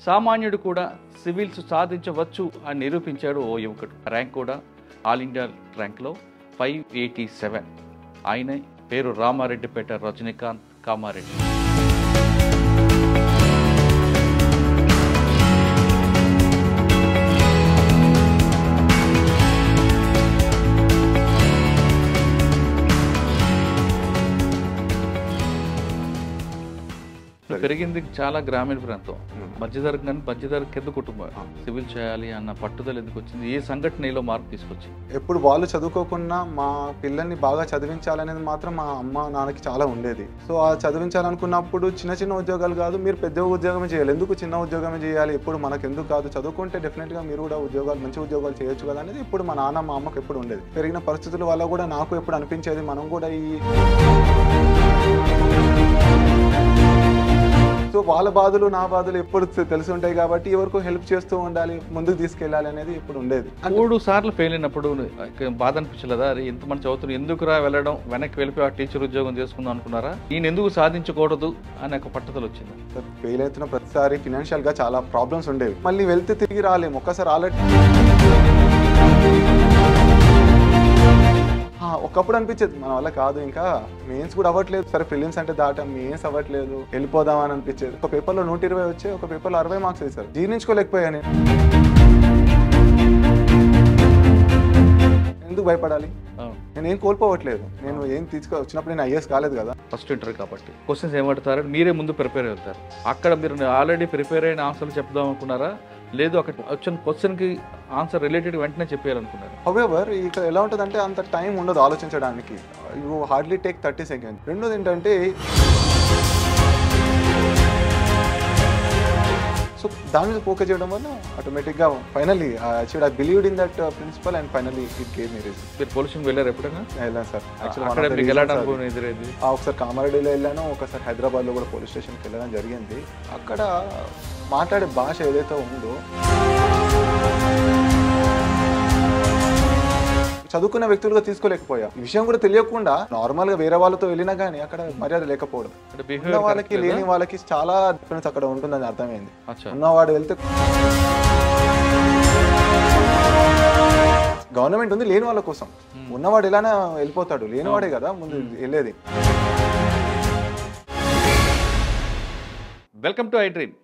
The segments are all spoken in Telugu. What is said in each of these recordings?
సామాన్యుడు కూడా సివిల్స్ సాధించవచ్చు అని నిరూపించాడు ఓ యువకుడు. ర్యాంక్ కూడా ఆల్ ఇండియా ర్యాంక్లో 587. ఆయన పేరు రామారెడ్డిపేట రజనీకాంత్ కామారెడ్డి. పెరిగింది చాలా గ్రామీణ ప్రాంతం, మధ్యతరగతి కానీ మధ్యతరగతి కింద కుటుంబం. సివిల్ చేయాలి అన్న పట్టుదల ఎందుకు వచ్చింది? ఏ సంఘటనలో మార్పు తీసుకొచ్చింది? ఎప్పుడు వాళ్ళు చదువుకోకుండా మా పిల్లల్ని బాగా చదివించాలనేది మాత్రం మా అమ్మ నాన్నకి చాలా ఉండేది. సో ఆ చదివించాలనుకున్నప్పుడు చిన్న చిన్న ఉద్యోగాలు కాదు, మీరు పెద్ద ఉద్యోగమే చేయాలి, ఎందుకు చిన్న ఉద్యోగమే చేయాలి, ఎప్పుడు మనకు ఎందుకు కాదు, చదువుకుంటే డెఫినెట్గా మీరు కూడా ఉద్యోగాలు మంచి ఉద్యోగాలు చేయొచ్చు కదా అనేది ఇప్పుడు మా నాన్న మా అమ్మకి ఎప్పుడు ఉండేది. పెరిగిన పరిస్థితుల వల్ల కూడా నాకు ఎప్పుడు అనిపించేది మనం కూడా సో వాళ్ళ బాధలు నా బాధలు ఎప్పుడు తెలిసి ఉంటాయి కాబట్టి ఎవరికో హెల్ప్ చేస్తూ ఉండాలి, ముందుకు తీసుకెళ్ళాలి అనేది ఇప్పుడు ఉండేది. 3 సార్లు ఫెయిల్ అయినప్పుడు బాధ అనిపించలేదా? అరే ఇంతమంది చదువుతున్నారు, ఎందుకురా వెళ్ళడం, వెనక్కి వెళ్ళిపోయి ఆ టీచర్ ఉద్యోగం చేసుకుందాం అనుకున్నారా? నేను ఎందుకు సాధించకూడదు అని ఒక పట్టుదల వచ్చింది. ఫెయిల్ అవుతున్న ప్రతిసారి ఫినాన్షియల్గా చాలా ప్రాబ్లమ్స్ ఉండేవి. మళ్ళీ వెళ్తే తిరిగి రాలేము. ఒక్కసారి ఆల్రెడీ ఒకప్పుడు అనిపించేది మన వల్ల కాదు, ఇంకా మెయిన్స్ కూడా అవ్వట్లేదు, సరే ప్రిలిమ్స్ అంటే దాటాం, మెయిన్స్ అవ్వట్లేదు, వెళ్ళిపోదాం అని అనిపించేది. ఒక పేపర్లో 120 వచ్చాయి, ఒక పేపర్లో 60 మార్క్స్ వేశారు. జీర్ణించుకోలేకపోయాను. ఎందుకు భయపడాలి? నేను ఏం కోల్పోవట్లేదు, నేను ఏం వచ్చినప్పుడు నేను ఐఏఎస్ కాలేదు కదా. ఫస్ట్ ఇంటర్వ్యూ కాబట్టి క్వశ్చన్స్ ఏమంటారు, మీరే ముందు ప్రిపేర్ అవుతారు. అక్కడ మీరు ఆల్రెడీ ప్రిపేర్ అయిన ఆన్సర్లు చెప్దాం అనుకున్నారా, లేదు అక్కడ వచ్చిన క్వశ్చన్కి ఆన్సర్ రిలేటెడ్ వెంటనే చెప్పారనుకున్నారు? హౌవెవర్ ఇక్కడ ఎలా ఉంటుందంటే అంత టైం ఉండదు ఆలోచించడానికి. You hardly take 30 seconds. రెండోది ఏంటంటే సో దాని మీద ఫోకస్ చేయడం వల్ల ఆటోమేటిక్గా finally I believed in that principle and finally it gave me result. మీరు పోలీసింగ్ వెళ్ళారు ఎప్పుడైనా? వెళ్ళాను సార్. ఒకసారి కామారెడ్డిలో వెళ్ళాను, ఒకసారి హైదరాబాద్లో కూడా పోలీస్ స్టేషన్కి వెళ్ళడం జరిగింది. అక్కడ మాట్లాడే భాష ఏదైతే ఉందో, చదువుకున్న వ్యక్తులుగా తీసుకోలేకపోయా. ఈ విషయం కూడా తెలియకుండా నార్మల్గా వేరే వాళ్ళతో వెళ్ళినా కానీ అక్కడ మర్యాద లేకపోవడం, ఉన్న వాళ్ళకి లేని వాళ్ళకి చాలా డిఫరెన్స్ అక్కడ ఉంటుందని అర్థమైంది. ఉన్నవాడు వెళ్తే గవర్నమెంట్ ఉంది లేని వాళ్ళ కోసం, ఉన్నవాడు ఎలానా వెళ్ళిపోతాడు, లేనివాడే కదా ముందు వెళ్ళేది. Welcome to I dream.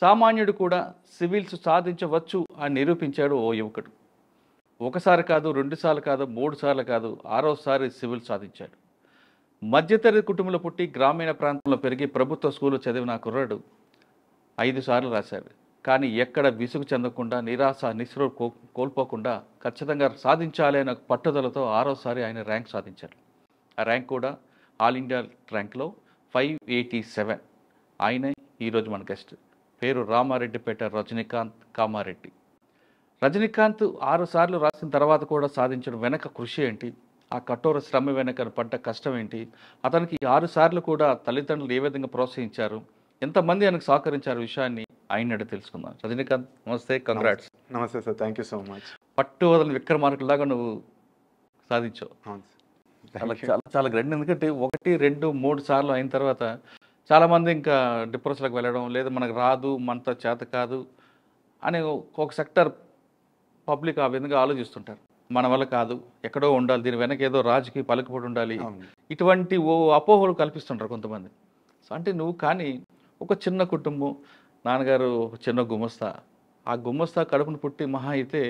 సామాన్యుడు కూడా సివిల్స్ సాధించవచ్చు అని నిరూపించాడు ఓ యువకుడు. ఒకసారి కాదు, 2 సార్లు కాదు, 3 సార్లు కాదు, 6వసారి సివిల్ సాధించాడు. మధ్యతరగతి కుటుంబంలో పుట్టి గ్రామీణ ప్రాంతంలో పెరిగి ప్రభుత్వ స్కూలు చదివిన కుర్రాడు 5 సార్లు రాశాడు. కానీ ఎక్కడ విసుగు చెందకుండా, నిరాశ నిస్పృహ కోల్పోకుండా ఖచ్చితంగా సాధించాలి అనే పట్టుదలతో 6వసారి ఆయన ర్యాంక్ సాధించాడు. ఆ ర్యాంక్ కూడా ఆల్ ఇండియా ర్యాంక్లో 587. ఆయనే ఈరోజు మన గెస్ట్. పేరు రామారెడ్డిపేట రజనీకాంత్ కామారెడ్డి. రజనీకాంత్ 6 సార్లు రాసిన తర్వాత కూడా సాధించడం వెనక కృషి ఏంటి, ఆ కఠోర శ్రమ వెనక పడ్డ కష్టం ఏంటి, అతనికి 6 సార్లు కూడా తల్లిదండ్రులు ఏ విధంగా ప్రోత్సహించారు, ఎంతమంది ఆయనకు సహకరించారు, విషయాన్ని ఆయన తెలుసుకుందాం. రజనీకాంత్ నమస్తే, కంగ్రాట్స్. నమస్తే sir, thank you so much. పట్టు వదలని విక్రమార్కులాగా నువ్వు సాధించావు. చాలా చాలా చాలా గ్రేట్. ఎందుకంటే 1, 2, 3 సార్లు అయిన తర్వాత చాలామంది ఇంకా డిప్రెషన్లకు వెళ్ళడం, లేదా మనకు రాదు, మనతో చేత కాదు అని ఒక సెక్టర్ పబ్లిక్ ఆ విధంగా ఆలోచిస్తుంటారు. మన వల్ల కాదు, ఎక్కడో ఉండాలి, దీని వెనక ఏదో రాజకీయ పలుకుబడి ఉండాలి, ఇటువంటి అపోహలు కల్పిస్తుంటారు కొంతమంది. అంటే నువ్వు కానీ ఒక చిన్న కుటుంబం, నాన్నగారు ఒక చిన్న గుమస్తా, ఆ గుమస్తా కడుపును పుట్టి మహా అయితే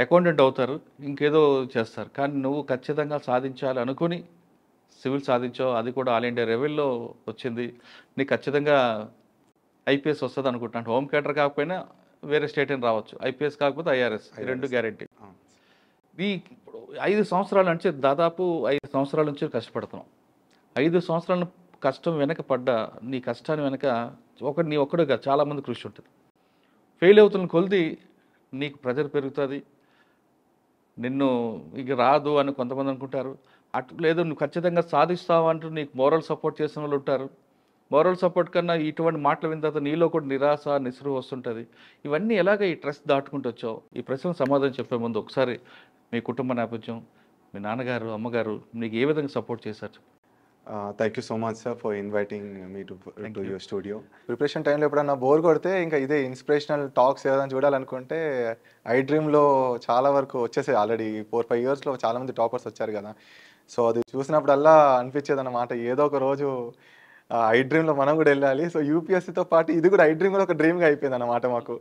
అకౌంటెంట్ అవుతారు, ఇంకేదో చేస్తారు. కానీ నువ్వు ఖచ్చితంగా సాధించాలి అనుకుని సివిల్ సాధించావు. అది కూడా ఆల్ ఇండియా లెవెల్లో వచ్చింది. నీకు ఖచ్చితంగా ఐపీఎస్ వస్తుంది అనుకుంటున్నాను. హోమ్ క్యాటర్ కాకపోయినా వేరే స్టేట్ అని రావచ్చు, ఐపీఎస్ కాకపోతే ఐఆర్ఎస్, 2 గ్యారెంటీ. ఇప్పుడు 5 సంవత్సరాల నుంచి దాదాపు 5 సంవత్సరాల నుంచి కష్టపడుతున్నాం. 5 సంవత్సరాల కష్టం వెనక పడ్డ నీ కష్టాన్ని వెనక నీ ఒక్కడుగా చాలామంది కృషి ఉంటుంది. ఫెయిల్ అవుతున్న కొలిది నీకు ప్రెజర్ పెరుగుతుంది, నిన్ను ఇక రాదు అని కొంతమంది అనుకుంటారు. అటు లేదు, నువ్వు ఖచ్చితంగా సాధిస్తావు అంటూ నీకు మోరల్ సపోర్ట్ చేసిన వాళ్ళు ఉంటారు. మోరల్ సపోర్ట్ కన్నా ఇటువంటి మాటలు విన్న తర్వాత నీలో కూడా నిరాశ నిస్పృహ వస్తుంటుంది. ఇవన్నీ ఎలాగ ఈ ట్రస్ట్ దాటుకుంటూ వచ్చావు? ఈ ప్రశ్నకు సమాధానం చెప్పే ముందు ఒకసారి మీ కుటుంబ నేపథ్యం, మీ నాన్నగారు అమ్మగారు నీకు ఏ విధంగా సపోర్ట్ చేశారు? Thank you so much sir for inviting me to your studio. Preparation టైంలో ఎప్పుడన్నా బోర్ కొడితే ఇంకా ఇదే ఇన్స్పిరేషనల్ టాక్స్ ఏదైనా చూడాలనుకుంటే ఐ డ్రీమ్లో చాలా వరకు వచ్చేసాయి. ఆల్రెడీ 4-5 ఇయర్స్లో చాలామంది టాపర్స్ వచ్చారు కదా. సో అది చూసినప్పుడల్లా అనిపించేది అన్నమాట, ఏదో ఒక రోజు ఐ డ్రీమ్లో మనం కూడా వెళ్ళాలి. సో యూపీఎస్సీతో పాటు ఇది కూడా ఐ డ్రీమ్ కూడా ఒక డ్రీమ్గా అయిపోయింది అన్నమాట మాకు.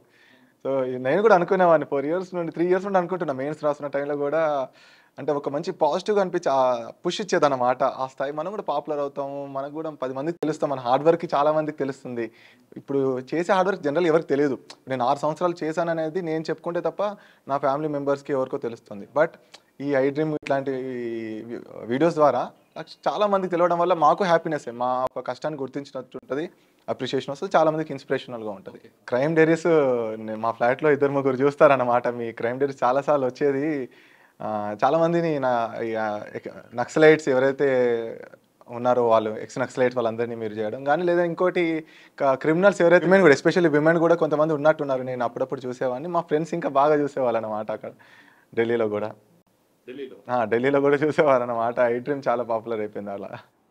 సో నేను కూడా అనుకునేవాడిని 3 ఇయర్స్ నుండి అనుకుంటున్నా. మెయిన్స్ రాస్తున్న టైంలో కూడా అంటే ఒక మంచి పాజిటివ్గా అనిపించి పుష్ ఇచ్చేదన్నమాట. ఆ స్థాయి మనం కూడా పాపులర్ అవుతాము, మనకు కూడా 10 మందికి తెలుస్తాం, మన హార్డ్ వర్క్ చాలా మందికి తెలుస్తుంది. ఇప్పుడు చేసే హార్డ్ వర్క్ జనరల్ ఎవరికి తెలియదు. నేను 6 సంవత్సరాలు చేశాను అనేది నేను చెప్పుకుంటే తప్ప నా ఫ్యామిలీ మెంబర్స్కి ఎవరికో తెలుస్తుంది. బట్ ఈ ఐ డ్రీమ్ ఇట్లాంటి వీడియోస్ ద్వారా చాలా మందికి తెలియడం వల్ల మాకు హ్యాపీనెస్, మా ఒక కష్టాన్ని గుర్తించినట్టు ఉంటుంది, అప్రిషియేషన్ వస్తుంది, చాలా మందికి ఇన్స్పిరేషనల్గా ఉంటుంది. క్రైమ్ డైరీస్ మా ఫ్లాట్లో 2-3 చూస్తారన్నమాట. మీ క్రైమ్ డైరీస్ చాలాసార్లు వచ్చేది. చాలామందిని నక్సలైట్స్ ఎవరైతే ఉన్నారో వాళ్ళు ఎక్స్ నక్సలైట్స్ వాళ్ళందరినీ మీరు చేయడం కానీ, లేదా ఇంకోటి క్రిమినల్స్ ఎవరైతే విమెన్ కూడా, ఎస్పెషల్లీ విమెన్ కూడా కొంతమంది ఉన్నట్టున్నారు. నేను అప్పుడప్పుడు చూసేవాడిని, మా ఫ్రెండ్స్ ఇంకా బాగా చూసేవాళ్ళు అన్నమాట. అక్కడ ఢిల్లీలో కూడా చూసేవారు అన్నమాట. ఐ డ్రీమ్ చాలా పాపులర్ అయిపోయింది అలా.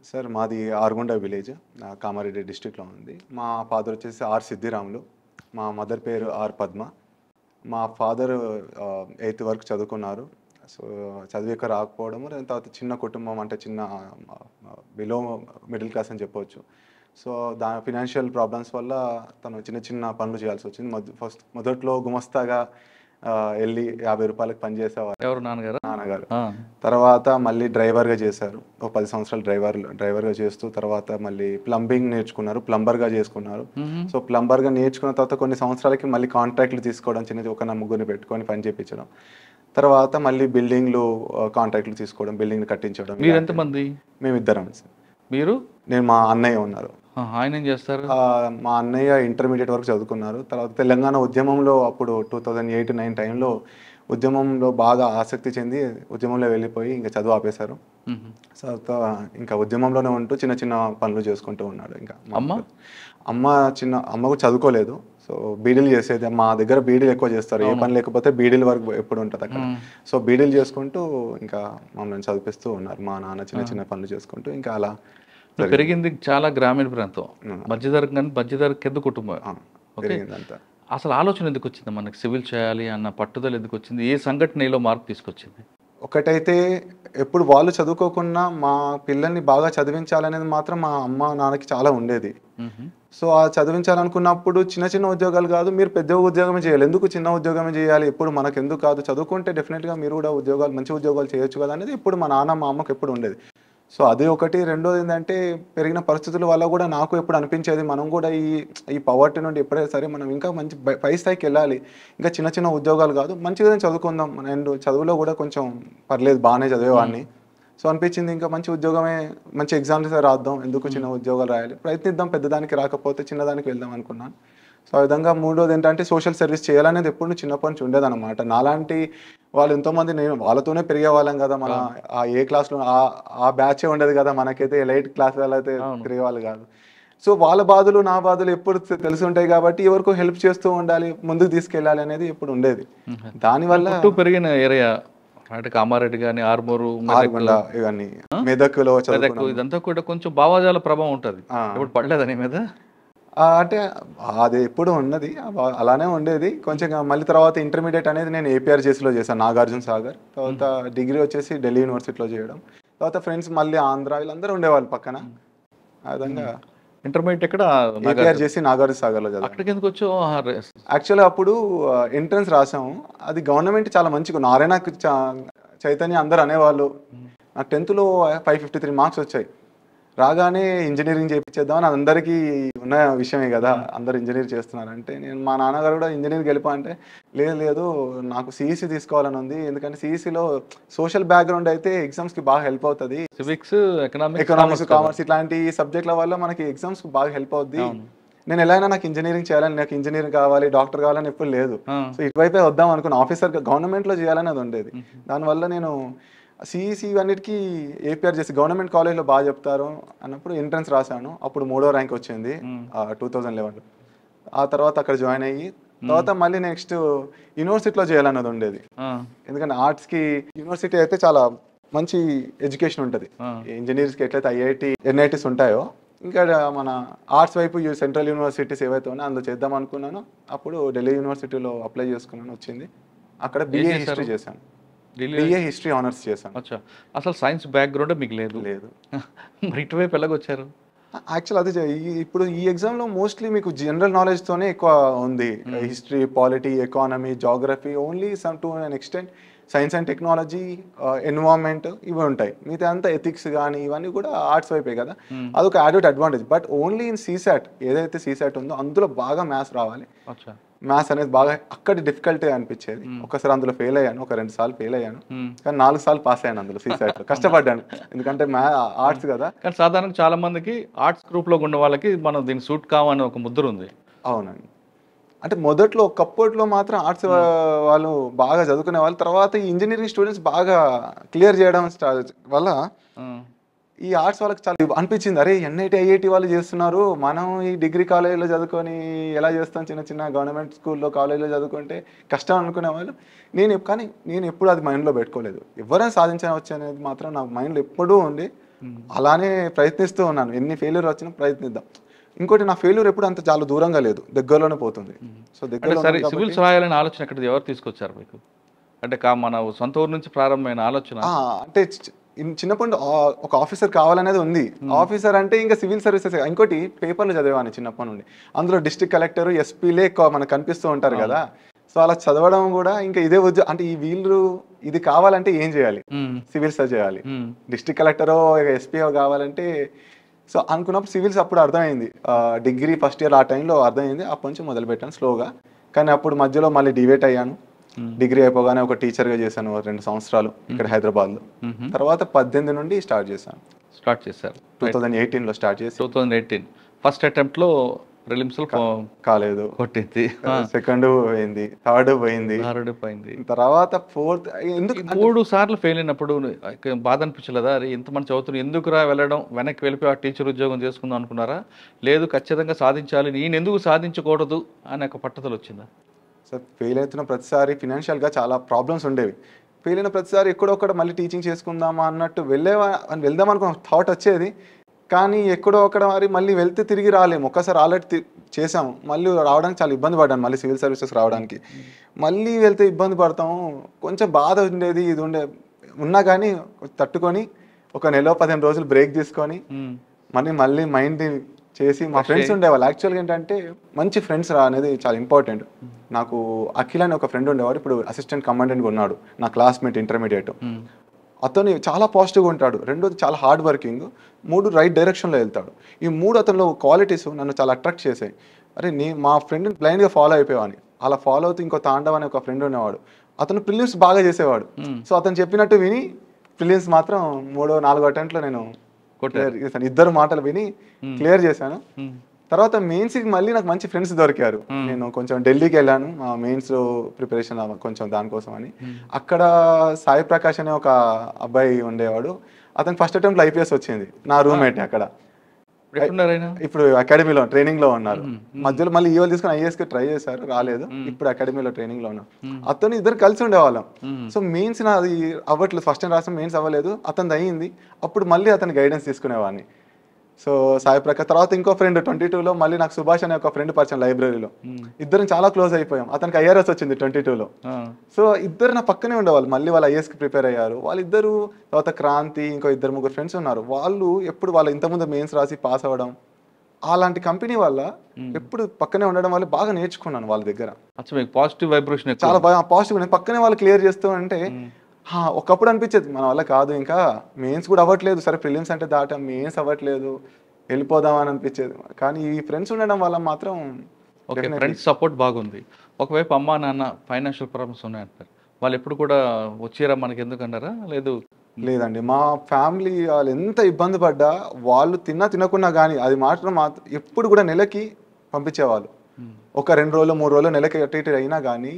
సార్ మాది ఆర్గొండ విలేజ్, కామారెడ్డి డిస్ట్రిక్ట్లో ఉంది. మా ఫాదర్ వచ్చేసి ఆర్ సిద్ధిరాములు, మా మదర్ పేరు ఆర్ పద్మ. మా ఫాదర్ 8th వరకు చదువుకున్నారు. సో చదివిక రాకపోవడము, తర్వాత చిన్న కుటుంబం, అంటే చిన్న బిలో మిడిల్ క్లాస్ అని చెప్పవచ్చు. సో ఫినాన్షియల్ ప్రాబ్లమ్స్ వల్ల తను చిన్న పనులు చేయాల్సి వచ్చింది. మొదట్లో గుమస్తాగా వెళ్ళి 50 రూపాయలకు పనిచేసేవారు. ఎవరు? నాన్నగారు. తర్వాత మళ్ళీ డ్రైవర్గా చేశారు. ఒక 10 సంవత్సరాలు డ్రైవర్గా చేస్తూ తర్వాత మళ్ళీ ప్లంబింగ్ నేర్చుకున్నారు, ప్లంబర్గా చేసుకున్నారు. సో ప్లంబర్గా నేర్చుకున్న తర్వాత కొన్ని సంవత్సరాలకి మళ్ళీ కాంట్రాక్ట్లు తీసుకోవడం, ఒక 4 పెట్టుకొని పని చేయించడం. తర్వాత మళ్ళీ బిల్డింగ్లు కాంట్రాక్ట్లు తీసుకోవడం, బిల్డింగ్ కట్టించడం. మీరు ఎంతమంది? మేము 2 సార్. మీరు? నేను, మా అన్నయ్య ఉన్నారు. ఆయన ఏం చేస్తారు? మా అన్నయ్య ఇంటర్మీడియట్ వరకు చదువుకున్నారు. తర్వాత తెలంగాణ ఉద్యమంలో అప్పుడు 2008-9 టైంలో ఉద్యమంలో బాగా ఆసక్తి చెంది ఉద్యమంలో వెళ్ళిపోయి ఇంకా చదువు ఆపేశారు. సో ఇంకా ఉద్యమంలోనే ఉంటూ చిన్న పనులు చేసుకుంటూ ఉన్నాడు. ఇంకా అమ్మ కూడా చదువుకోలేదు. సో బీడీలు చేసేది, మా దగ్గర బీడీలు ఎక్కువ చేస్తారు, ఏ పని లేకపోతే బీడీల వరకు ఎప్పుడు ఉంటుంది అక్కడ. సో బీడీలు చేసుకుంటూ ఇంకా మమ్మల్ని చదివిస్తూ ఉన్నారు. మా నాన్న చిన్న పనులు చేసుకుంటూ ఇంకా అలా పెరిగింది. చాలా గ్రామీణ ప్రాంతం, మధ్యతరగతి కింద కుటుంబం. పెరిగిందంతా. అసలు ఆలోచన ఎందుకు వచ్చింది మనకి సివిల్ చేయాలి అన్న పట్టుదల ఎందుకు వచ్చింది? ఏ సంఘటనలో మార్పు తీసుకొచ్చింది? ఒకటైతే ఎప్పుడు వాళ్ళు చదువుకోకుండా మా పిల్లల్ని బాగా చదివించాలనేది మాత్రం మా అమ్మ నాన్నకి చాలా ఉండేది. సో ఆ చదివించాలనుకున్నప్పుడు చిన్న ఉద్యోగాలు కాదు, మీరు పెద్ద ఉద్యోగమే చేయాలి, ఎందుకు చిన్న ఉద్యోగమే చేయాలి, ఎప్పుడు మనకు ఎందుకు కాదు, చదువుకుంటే డెఫినెట్గా మీరు కూడా మంచి ఉద్యోగాలు చేయొచ్చు కదా అనేది ఇప్పుడు మా నాన్న మా అమ్మకి ఎప్పుడు ఉండేది. సో అది ఒకటి. రెండోది ఏంటంటే పెరిగిన పరిస్థితుల వల్ల కూడా నాకు ఎప్పుడు అనిపించేది, మనం కూడా ఈ పవర్టీ నుండి ఎప్పుడైనా సరే మనం ఇంకా మంచి పై స్థాయికి వెళ్ళాలి, ఇంకా చిన్న ఉద్యోగాలు కాదు, మంచిగా చదువుకుందాం. అండ్ చదువులో కూడా కొంచెం పర్లేదు, బాగానే చదివేవాడిని. సో అనిపించింది ఇంకా మంచి ఉద్యోగమే, మంచి ఎగ్జామ్స్ రాద్దాం, ఎందుకు చిన్న ఉద్యోగాలు రాయాలి, ప్రయత్నిద్దాం, పెద్దదానికి రాకపోతే చిన్నదానికి వెళ్దాం అనుకున్నాను. సో ఆ విధంగా. మూడోది ఏంటంటే సోషల్ సర్వీస్ చేయాలనేది ఎప్పుడు చిన్నప్పటి నుంచి ఉండేదన్నమాట. నాలాంటి వాళ్ళు ఎంతోమంది, నేను వాళ్ళతోనే పెరిగే వాళ్ళం కదా, మన ఆ ఏ క్లాస్లో ఆ బ్యాచే ఉండేది కదా, మనకైతే ఎలైట్ క్లాస్ వాళ్ళైతే తిరిగే వాళ్ళు కాదు. సో వాళ్ళ బాధలు నా బాధలు ఎప్పుడు తెలిసి ఉంటాయి కాబట్టి ఎవరికో హెల్ప్ చేస్తూ ఉండాలి, ముందుకు తీసుకెళ్ళాలి అనేది ఎప్పుడు ఉండేది. దానివల్ల పెరిగిన ఏరియా అంటే కామారెడ్డి కానీ, ఆర్మూరు, ఇవన్నీ మెదక్లో ఇదంతా కూడా కొంచెం భావజాల ప్రభావం ఉంటుంది. ఇప్పుడు పడలేదని మీద అంటే అది ఎప్పుడు ఉన్నది, అలానే ఉండేది కొంచెం. మళ్ళీ తర్వాత ఇంటర్మీడియట్ అనేది నేను APRJCలో చేశాను, నాగార్జున సాగర్. తర్వాత డిగ్రీ వచ్చేసి ఢిల్లీ యూనివర్సిటీలో చేయడం. తర్వాత ఫ్రెండ్స్ మళ్ళీ ఆంధ్ర వీళ్ళందరూ ఉండేవాళ్ళు పక్కన. ఆ విధంగా ఇంటర్మీడియట్ ఎక్కడ? APRJC నాగార్జున సాగర్లో చదివాను. అక్కడికి ఎందుకు వచ్చావు? యాక్చువల్గా అప్పుడు ఎంట్రన్స్ రాసాము, అది గవర్నమెంట్ చాలా మంచిగా, నారాయణ చైతన్య అందరు అనేవాళ్ళు. నాకు 10th లో 553 మార్క్స్ వచ్చాయి. రాగానే ఇంజనీరింగ్ చేయించేద్దామని అందరికీ ఉన్న విషయమే కదా, అందరు ఇంజనీర్ చేస్తున్నారంటే నేను, మా నాన్నగారు కూడా ఇంజనీరింగ్ వెళ్ళిపో అంటే లేదు నాకు CEC తీసుకోవాలని ఉంది, ఎందుకంటే CECలో సోషల్ బ్యాక్గ్రౌండ్ అయితే ఎగ్జామ్స్కి బాగా హెల్ప్ అవుతుంది, సివిక్స్, ఎకనామిక్స్, కామర్స్ ఇట్లాంటి సబ్జెక్టుల వల్ల మనకి ఎగ్జామ్స్కి బాగా హెల్ప్ అవుద్ది. నేను ఎలా అయినా నాకు ఇంజనీరింగ్ చేయాలని, నాకు ఇంజనీరింగ్ కావాలి, డాక్టర్ కావాలని ఎప్పుడు లేదు. సో ఇటువైపే వద్దాం అనుకున్న, ఆఫీసర్ గవర్నమెంట్లో చేయాలని అది ఉండేది. దానివల్ల నేను CEC అన్నిటికీ APRJC గవర్నమెంట్ కాలేజ్లో బాగా చెప్తారు అన్నప్పుడు ఎంట్రన్స్ రాశాను. అప్పుడు 3వ ర్యాంక్ వచ్చింది 2011లో. ఆ తర్వాత అక్కడ జాయిన్ అయ్యి తర్వాత మళ్ళీ నెక్స్ట్ యూనివర్సిటీలో చేయాలన్నది ఉండేది. ఎందుకంటే ఆర్ట్స్కి యూనివర్సిటీ అయితే చాలా మంచి ఎడ్యుకేషన్ ఉంటుంది. ఇంజనీర్స్కి ఎట్లయితే ఐఐటి ఎన్ఐటీస్ ఉంటాయో ఇంకా మన ఆర్ట్స్ వైపు సెంట్రల్ యూనివర్సిటీస్ ఏవైతే ఉన్నాయో అందులో చేద్దాం అనుకున్నాను. అప్పుడు ఢిల్లీ యూనివర్సిటీలో అప్లై చేసుకున్నాను, వచ్చింది. అక్కడ బిఏ హిస్టరీ చేశాను. బిఏ హిస్టరీ ఆనర్స్ చేశాను. అసలు సైన్స్ బ్యాక్గ్రౌండ్ మీకు లేదు? మరి ఇటువైపు ఎలాగొచ్చారు? యాక్చువల్ అదే ఇప్పుడు ఈ ఎగ్జామ్లో మోస్ట్లీ మీకు జనరల్ నాలెడ్జ్తోనే ఎక్కువ ఉంది. History, polity, economy, geography, only some to an extent science and technology, environment ఇవి ఉంటాయి. మిగతా అంతా ఎథిక్స్ కానీ ఇవన్నీ కూడా ఆర్ట్స్ వైపే కదా. అదొక added advantage. But only in CSAT, ఏదైతే సీసాట్ ఉందో అందులో బాగా మ్యాథ్స్ రావాలి. మ్యాథ్స్ అనేది బాగా అక్కడ డిఫికల్టీ అనిపించేది. ఒకసారి అందులో ఫెయిల్ అయ్యాను, ఒక 2 సార్లు ఫెయిల్ అయ్యాను, కానీ 4 సార్లు పాస్ అయ్యాను అందులో సీసాట్లో. కష్టపడ్డాను ఎందుకంటే ఆర్ట్స్ కదా. కానీ సాధారణంగా చాలా మందికి ఆర్ట్స్ గ్రూప్లో ఉన్న వాళ్ళకి మనం దీన్ని సూట్ కావని ఒక ముద్ర ఉంది. అవునండి. అంటే మొదట్లో ఒకప్పట్లో మాత్రం ఆర్ట్స్ వాళ్ళు బాగా చదువుకునే వాళ్ళు, తర్వాత ఈ ఇంజనీరింగ్ స్టూడెంట్స్ బాగా క్లియర్ చేయడం వల్ల ఈ ఆర్ట్స్ వాళ్ళకి చాలా అనిపించింది, అరే ఎన్ఐటి ఐఐటి వాళ్ళు చేస్తున్నారు, మనం ఈ డిగ్రీ కాలేజీలో చదువుకొని ఎలా చేస్తాం, చిన్న చిన్న గవర్నమెంట్ స్కూల్లో కాలేజీలో చదువుకుంటే కష్టం అనుకునే వాళ్ళు. కానీ నేను ఎప్పుడు అది మైండ్లో పెట్టుకోలేదు. ఎవరైనా సాధించవచ్చు అనేది మాత్రం నా మైండ్లో ఎప్పుడూ ఉంది. అలానే ప్రయత్నిస్తూ ఉన్నాను. ఎన్ని ఫెయిల్యూర్ వచ్చినా ప్రయత్నిద్దాం. ఇంకోటి, నా ఫెయిల్యూర్ ఎప్పుడు అంత చాలా దూరంగా లేదు, దగ్గరలోనే పోతుంది. సో దగ్గర సివిల్స్ రాయాలని ఆలోచన ఎక్కడ ఎవరు తీసుకొచ్చారు మీకు? అంటే మన సొంత ఊరు నుంచి ప్రారంభమైన ఆలోచన? అంటే చిన్నప్పుడు ఒక ఆఫీసర్ కావాలనేది ఉంది. ఆఫీసర్ అంటే ఇంకా సివిల్ సర్వీసెస్. ఇంకోటి పేపర్లు చదివాను చిన్నప్పటి నుండి. అందులో డిస్ట్రిక్ట్ కలెక్టర్, ఎస్పీలే ఎక్కువ మనకు కనిపిస్తూ ఉంటారు కదా. సో అలా చదవడం కూడా ఇంకా ఇదే ఉద్యోగం. అంటే ఈ వీళ్ళు ఇది కావాలంటే ఏం చేయాలి, సివిల్స్ చేయాలి. డిస్ట్రిక్ట్ కలెక్టరో ఎస్పీఓ కావాలంటే సో అనుకున్నప్పుడు సివిల్స్ అప్పుడు అర్థమైంది. డిగ్రీ ఫస్ట్ ఇయర్ ఆ టైంలో అర్థమైంది. అప్పటి నుంచి మొదలుపెట్టాను స్లోగా. కానీ అప్పుడు మధ్యలో మళ్ళీ డివేట్ అయ్యాను. డిగ్రీ అయిపోగానే ఒక టీచర్గా చేశాను 2 సంవత్సరాలు ఇక్కడ హైదరాబాద్లో. తర్వాత 18 నుండి స్టార్ట్ చేశారు. 2018లో స్టార్ట్ చేసి 2018 ఫస్ట్ అటెంప్ట్లో ప్రిలిమ్స్ కాలేదు, కొట్టింది. సెకండ్ పోయింది, థర్డ్ పోయింది, తర్వాత ఫోర్త్. ఎందుకు 3 సార్లు ఫెయిల్ అయినప్పుడు బాధ అనిపించలేదా? అరే ఇంతమంది చదువుతున్నారు, ఎందుకురా వెళ్ళడం, వెనక్కి వెళ్ళిపోయి ఆ టీచర్ ఉద్యోగం చేసుకుందాం అనుకున్నారా? లేదు ఖచ్చితంగా సాధించాలి, నేను ఎందుకు సాధించకూడదు అనే ఒక పట్టుదల వచ్చిందా? సార్ ఫెయిల్ అవుతున్న ప్రతిసారి ఫినాన్షియల్గా చాలా ప్రాబ్లమ్స్ ఉండేవి. ఫెయిల్ అయిన ప్రతిసారి ఎక్కడొక్కడ మళ్ళీ టీచింగ్ చేసుకుందామా అన్నట్టు వెళ్దాం అనుకున్న థాట్ వచ్చేది. కానీ ఎక్కడో అక్కడ మళ్ళీ వెళ్తే తిరిగి రాలేము. ఒక్కసారి ఆల్రెడీ చేసాము, మళ్ళీ రావడానికి చాలా ఇబ్బంది పడ్డాను. మళ్ళీ సివిల్ సర్వీసెస్ రావడానికి మళ్ళీ వెళ్తే ఇబ్బంది పడతాము. కొంచెం బాధ ఉండేది, ఇది ఉన్నా కానీ తట్టుకొని ఒక 15 రోజులు బ్రేక్ తీసుకొని మళ్ళీ మైండ్ చేసి మా ఫ్రెండ్స్ ఉండేవాళ్ళు. యాక్చువల్గా ఏంటంటే మంచి ఫ్రెండ్స్ అనేది చాలా ఇంపార్టెంట్. నాకు అఖిల్ అని ఒక ఫ్రెండ్ ఉండేవాడు, ఇప్పుడు అసిస్టెంట్ కమాండెంట్గా ఉన్నాడు, నా క్లాస్మేట్ ఇంటర్మీడియట్. అతను చాలా పాజిటివ్గా ఉంటాడు, రెండోది చాలా హార్డ్ వర్కింగ్, 3 రైట్ డైరెక్షన్లో వెళ్తాడు. ఈ 3 అతనిలో క్వాలిటీస్ నన్ను చాలా అట్రాక్ట్ చేశాయి. అరే మా ఫ్రెండ్ని బ్లైండ్గా ఫాలో అయిపోయావని. అలా ఫాలో అవుతూ ఇంకో తాండవ్ అనే ఒక ఫ్రెండ్ ఉండేవాడు, అతను ప్రిలిమ్స్ బాగా చేసేవాడు. సో అతను చెప్పినట్టు విని ప్రిలిమ్స్ మాత్రం 3-4 అటెంప్ట్లో నేను క్లియర్ చేశాను. 2 మాటలు విని క్లియర్ చేశాను. తర్వాత మెయిన్స్కి మళ్ళీ నాకు మంచి ఫ్రెండ్స్ దొరికారు. నేను కొంచెం ఢిల్లీకి వెళ్ళాను మెయిన్స్ ప్రిపరేషన్ కొంచెం దానికోసం అని. అక్కడ సాయి ప్రకాష్ అనే ఒక అబ్బాయి ఉండేవాడు, అతనికి ఫస్ట్ అటెంప్ట్లో ఐపీఎస్ వచ్చింది, నా రూమ్మేట్. అక్కడ ఇప్పుడు అకాడమీలో ట్రైనింగ్ లో ఉన్నారు. మధ్యలో మళ్ళీ ఈవోలు తీసుకుని ఐఏఎస్కి ట్రై చేశారు, రాలేదు. ఇప్పుడు అకాడమీలో ట్రైనింగ్ లో ఉన్నారు. అతను ఇద్దరు కలిసి ఉండేవాళ్ళం. సో మెయిన్స్ నాది అవ్వట్లేదు, ఫస్ట్ టైం రాసిన మెయిన్స్ అవ్వలేదు, అతనిది అయ్యింది. అప్పుడు మళ్ళీ అతని గైడెన్స్ తీసుకునేవాడిని. సో సాయి ప్రకాష్ తర్వాత ఇంకో ఫ్రెండ్ 22లో మళ్ళీ నాకు సుభాష్ అనే ఒక ఫ్రెండ్ పరిచయం లైబ్రరీలో. ఇద్దరం చాలా క్లోజ్ అయిపోయాం. అతనికి ఐఆర్ఎస్ వచ్చింది 22లో. సో ఇద్దరు నా పక్కనే ఉండేవాళ్ళు. మళ్ళీ వాళ్ళు ఐఏఎస్కి ప్రిపేర్ అయ్యారు వాళ్ళిద్దరు. తర్వాత క్రాంతి, ఇంకో 2-3 ఫ్రెండ్స్ ఉన్నారు. వాళ్ళు ఎప్పుడు వాళ్ళు ఇంతకుముందు మెయిన్స్ రాసి పాస్ అవ్వడం, అలాంటి కంపెనీ వల్ల ఎప్పుడు పక్కనే ఉండడం వల్ల బాగా నేర్చుకున్నాను వాళ్ళ దగ్గర. పాజిటివ్ వైబ్రేషన్ చాలా బాగా పాజిటివ్. పక్కనే వాళ్ళు క్లియర్ చేస్తూ అంటే ఒకప్పుడు అనిపించేది మన వల్ల కాదు, ఇంకా మెయిన్స్ కూడా అవ్వట్లేదు, సరే ప్రిలిమ్స్ అంటే దాటాం, మెయిన్స్ అవ్వట్లేదు, వెళ్ళిపోదామని అనిపించేది. కానీ ఈ ఫ్రెండ్స్ ఉండడం వల్ల మాత్రం ఫ్రెండ్స్ సపోర్ట్ బాగుంది. ఒకవైపు అమ్మా నాన్న ఫైనాన్షియల్ ప్రాబ్లమ్స్ ఉన్నాయంటారు, వాళ్ళు ఎప్పుడు కూడా వచ్చారా మనకి ఎందుకు అన్నారా? లేదండి, మా ఫ్యామిలీ వాళ్ళు ఎంత ఇబ్బంది పడ్డా వాళ్ళు తినకున్నా కానీ అది మాత్రం ఎప్పుడు కూడా నెలకి పంపించేవాళ్ళు. ఒక 2 రోజులు 3 రోజులు నెలకి అటు అయినా కానీ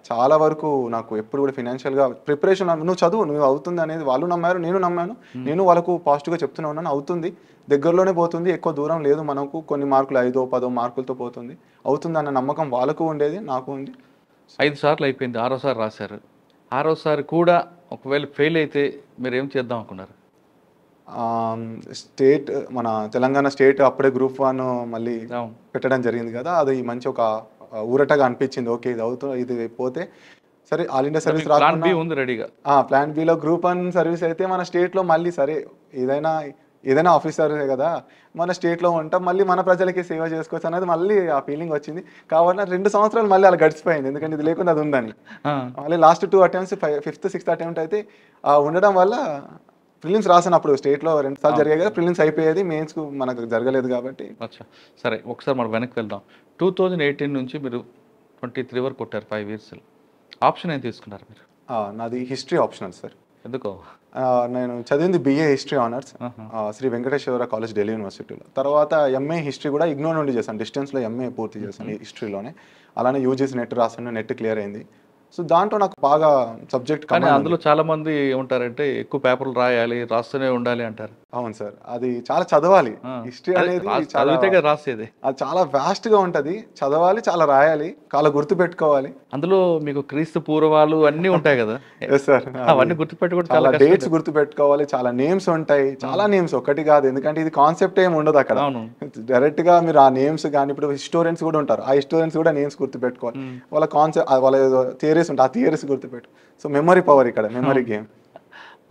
చాలా వరకు నాకు ఎప్పుడు కూడా ఫినాన్షియల్గా ప్రిపరేషన్, నువ్వు చదువు, నువ్వు అవుతుంది అనేది వాళ్ళు నమ్మారు, నేను నమ్మాను. నేను వాళ్ళకు పాజిటివ్గా చెప్తూనే ఉన్నాను, అవుతుంది, దగ్గరలోనే పోతుంది, ఎక్కువ దూరం లేదు మనకు, కొన్ని మార్కులు 5-10 మార్కులతో పోతుంది, అవుతుంది అన్న నమ్మకం వాళ్ళకు ఉండేది, నాకు ఉంది. 5 సార్లు అయిపోయింది, 6వ సారి రాశారు. ఆరోసారి కూడా ఒకవేళ ఫెయిల్ అయితే మీరు ఏం చేద్దాం అనుకున్నారు? స్టేట్ మన తెలంగాణ స్టేట్ అప్పుడే గ్రూప్ 1 మళ్ళీ అవును. పెట్టడం జరిగింది కదా, అది మంచి ఒక ఊరటగా అనిపించింది. ఓకే, ఇది పోతే సరే ఆల్ ఇండియా సర్వీస్ ప్లాన్ రాకుండా బి ఉంది రెడీగా. ప్లాన్ బిలో గ్రూప్ 1 సర్వీస్ అయితే మన స్టేట్లో మళ్ళీ సరే ఏదైనా ఆఫీసరే కదా, మన స్టేట్లో ఉంటాం, మళ్ళీ మన ప్రజలకి సేవ చేసుకోవచ్చు అనేది మళ్ళీ ఆ ఫీలింగ్ వచ్చింది. కాబట్టి 2 సంవత్సరాలు మళ్ళీ అలా గడిచిపోయింది, ఎందుకంటే ఇది లేకుండా అది ఉందని. మళ్ళీ last 2 attempts 5th 6th attempt అయితే ఉండడం వల్ల ప్రిలిమ్స్ రాసినప్పుడు స్టేట్లో 2 సార్లు జరిగాయి కదా, ప్రిలిమ్స్ అయిపోయేది, మెయిన్స్కు మనకు జరగలేదు కాబట్టి. అచ్చా, సరే ఒకసారి మనం వెనక్కి వెళ్దాం. 2018 నుంచి మీరు 23 వరకు కొట్టారు, 5 years. ఆప్షన్ ఏం తీసుకున్నారు మీరు? నాది హిస్టరీ ఆప్షనల్ సార్. ఎందుకో? నేను చదివింది BA history honours Sri Venkateswara college Delhi యూనివర్సిటీలో. తర్వాత MA హిస్టరీ కూడా ఇగ్నో నుండి చేశాను, డిస్టెన్స్లో MA పూర్తి చేశాను హిస్టరీలోనే. అలానే UGC నెట్ రాసాను, నెట్ క్లియర్ అయింది. సో దాంట్లో నాకు బాగా సబ్జెక్ట్. కానీ అందులో చాలా మంది ఏమంటారంటే ఎక్కువ పేపర్లు రాయాలి, రాస్తూనే ఉండాలి అంటారు. అవును సార్, అది చాలా చదవాలి. హిస్టరీ అనేది చదివితే రాసేది అది చాలా వాస్ట్ గా ఉంటది, చదవాలి, చాలా రాయాలి, చాలా గుర్తు పెట్టుకోవాలి. అందులో మీకు క్రీస్తు పూర్వాలు అన్నీ ఉంటాయి కదా సార్, అవన్నీ గుర్తుపెట్టుకోవడం చాలా డేట్స్ గుర్తు పెట్టుకోవాలి, చాలా నేమ్స్ ఉంటాయి, చాలా నేమ్స్ ఒకటి కాదు, ఎందుకంటే ఇది కాన్సెప్ట్ ఏమి ఉండదు అక్కడ. డైరెక్ట్ గా మీరు ఆ నేమ్స్ కానీ, ఇప్పుడు హిస్టోరియన్స్ కూడా ఉంటారు, ఆ హిస్టోరియన్స్ కూడా నేమ్స్ గుర్తు పెట్టుకోవాలి, వాళ్ళ కాన్సెప్ట్ వాళ్ళ థియరీస్ ఉంటాయి, ఆ థియరీస్ గుర్తుపెట్టు. సో మెమరీ పవర్ ఇక్కడ, మెమరీ గేమ్.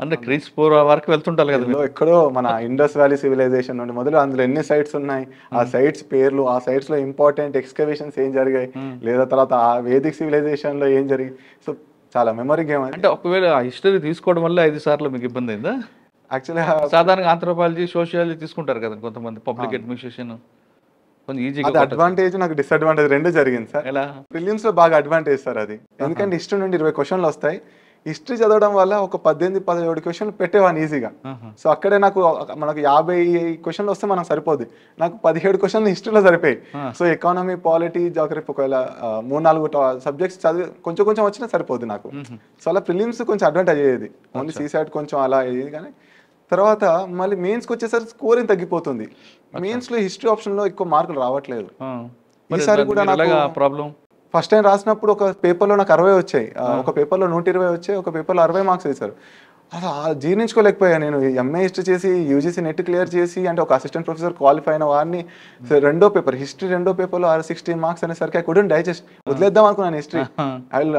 అంటే క్రీస్తు పూర్వ వరకు వెళ్తుంటారు కదా, ఎక్కడో మన ఇండస్ వ్యాలీ సివిలైజేషన్ నుండి మొదలు అందులో ఎన్ని సైట్స్ ఉన్నాయి, ఆ సైట్స్ పేర్లు, ఆ సైట్స్ లో ఇంపార్టెంట్ ఎక్స్కవేషన్స్ ఏం జరిగాయి, లేదా తర్వాత ఆ వేదిక్ సివిలైజేషన్ లో ఏం జరిగాయి. సో చాలా మెమరీ గేమ్. అంటే ఒకవేళ ఆ హిస్టరీ తీసుకోవడం వల్ల 5 సార్లు మీకు ఇబ్బంది అయిందా? యాక్చువల్లీ సాధారణంగా ఆంథ్రోపాలజీ, సోషియాలజీ తీసుకుంటారు కదా కొంతమంది, పబ్లిక్ అడ్మినిస్ట్రేషన్ కొంచెం ఈజీగా. అడ్వాంటేజ్ నాకు డిసడ్వాంటేజ్ రెండు జరిగింది సార్. ఎలా? ప్రిలిమ్స్ లో బాగా అడ్వాంటేజ్ సార్ అది, ఎందుకంటే హిస్టరీ నుండి 20 క్వశ్చన్లు వస్తాయి. హిస్టరీ చదవడం వల్ల ఒక 18-17 క్వశ్చన్లు పెట్టేవాడిని ఈజీగా. సో అక్కడే మనకు 50 క్వశ్చన్లు వస్తే మనకు సరిపోద్ది, నాకు 17 క్వశ్చన్లు హిస్టరీలో సరిపోయాయి. సో ఎకానమీ, పాలిటీ, జాగ్రఫీ ఒకవేళ 3-4 సబ్జెక్ట్స్ చదివి కొంచెం వచ్చినా సరిపోద్ది నాకు. సో అలా ప్రిలిమ్స్ కొంచెం అడ్వాంటేజ్ అయ్యేది, ఓన్లీ సీసైడ్ కొంచెం అలా అయ్యేది. కానీ తర్వాత మళ్ళీ మెయిన్స్కి వచ్చేసరికి స్కోరింగ్ తగ్గిపోతుంది. మెయిన్స్లో హిస్టరీ ఆప్షన్లో ఎక్కువ మార్కులు రావట్లేదు. ఈసారి కూడా నాకు ప్రాబ్లం. ఫస్ట్ టైం రాసినప్పుడు ఒక పేపర్లో నాకు 60 వచ్చాయి, ఒక పేపర్లో 120 వచ్చాయి, ఒక పేపర్లో 60 మార్క్స్ వేశారు. అలా జీర్ణించుకోలేకపోయా నేను. MA హిస్టరీ చేసి, UGC నెట్ క్లియర్ చేసి, అంటే ఒక అసిస్టెంట్ ప్రొఫెసర్ క్వాలిఫై అయిన వారిని రెండో పేపర్ హిస్టరీ, రెండో పేపర్లో 16 మార్క్స్ అనేసరికి ఐ కుడెంట్ డైజెస్ట్. వదిలేద్దాం అనుకున్నాను history.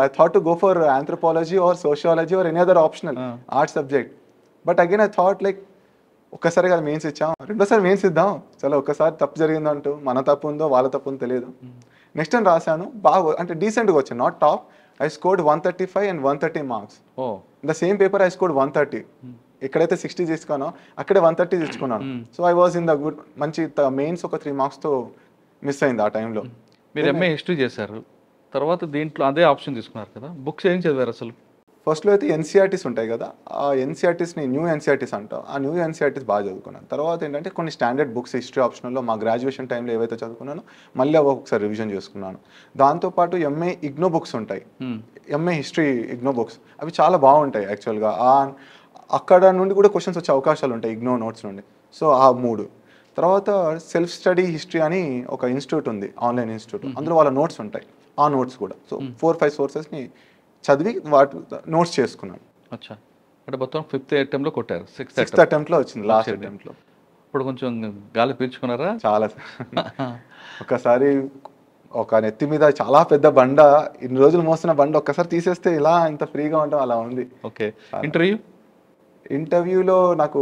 I thought to go for anthropology are sociology or any other optional arts subject. But again I thought like ఒక్కసారి కదా మెయిన్స్ ఇచ్చాం, రెండోసారి మెయిన్స్ ఇద్దాం, చాలా ఒక్కసారి తప్పు జరిగిందంటూ, మన తప్పు ఉందో వాళ్ళ తప్పు ఉందో తెలియదు. నెక్స్ట్ టైం రాశాను, బాగా అంటే డీసెంట్గా వచ్చాను, not top. I scored 135 and 130 marks. The same paper I scored 130. ఎక్కడైతే 60 తీసుకున్నానో అక్కడే 130 తెచ్చుకున్నాను. So I was in the good, మంచి మెయిన్స్ ఒక 3 మార్క్స్తో మిస్ అయింది ఆ టైంలో. మీరు MA హిస్టరీ చేశారు, తర్వాత దీంట్లో అదే ఆప్షన్ తీసుకున్నారు కదా, బుక్స్ ఏం చదివారు అసలు? ఫస్ట్లో అయితే NCERTs ఉంటాయి కదా, ఆ NCERTsని న్యూ NCERTs అంటాం, ఆ న్యూ NCERTs బాగా చదువుకున్నాను. తర్వాత ఏంటంటే కొన్ని స్టాండర్డ్ బుక్స్ హిస్టరీ ఆప్షనల్లో మా గ్రాడ్యుయేషన్ టైంలో ఏవైతే చదువుకున్నానో మళ్ళీ అవి ఒకసారి రివిజన్ చేసుకున్నాను. దాంతోపాటు MA ఇగ్నో బుక్స్ ఉంటాయి, MA హిస్టరీ ఇగ్నో బుక్స్, అవి చాలా బాగుంటాయి యాక్చువల్గా. అక్కడ నుండి కూడా క్వశ్చన్స్ వచ్చే అవకాశాలు ఉంటాయి ఇగ్నో నోట్స్ నుండి. సో ఆ 3. తర్వాత సెల్ఫ్ స్టడీ హిస్టరీ అని ఒక ఇన్స్టిట్యూట్ ఉంది, ఆన్లైన్ ఇన్స్టిట్యూట్, అందులో వాళ్ళ నోట్స్ ఉంటాయి, ఆ నోట్స్ కూడా. సో 4-5 సోర్సెస్ని చదివి వాటి నోట్స్ చేసుకున్నాను. అచ్చా, అంటే మొత్తం 5th అటెంప్ట్లో కొట్టారు, 6th అటెంప్ట్లో వచ్చింది, లాస్ట్ అటెంప్ట్లో. ఇప్పుడు కొంచెం గాలి పీల్చుకున్నారా? చాలా. ఒకసారి ఒక నెత్తి మీద చాలా పెద్ద బండ, ఇన్ని రోజులు మోస్తున్న బండ ఒక్కసారి తీసేస్తే ఇలా ఇంత ఫ్రీగా ఉంటాం, అలా ఉంది. ఓకే. ఇంటర్వ్యూలో నాకు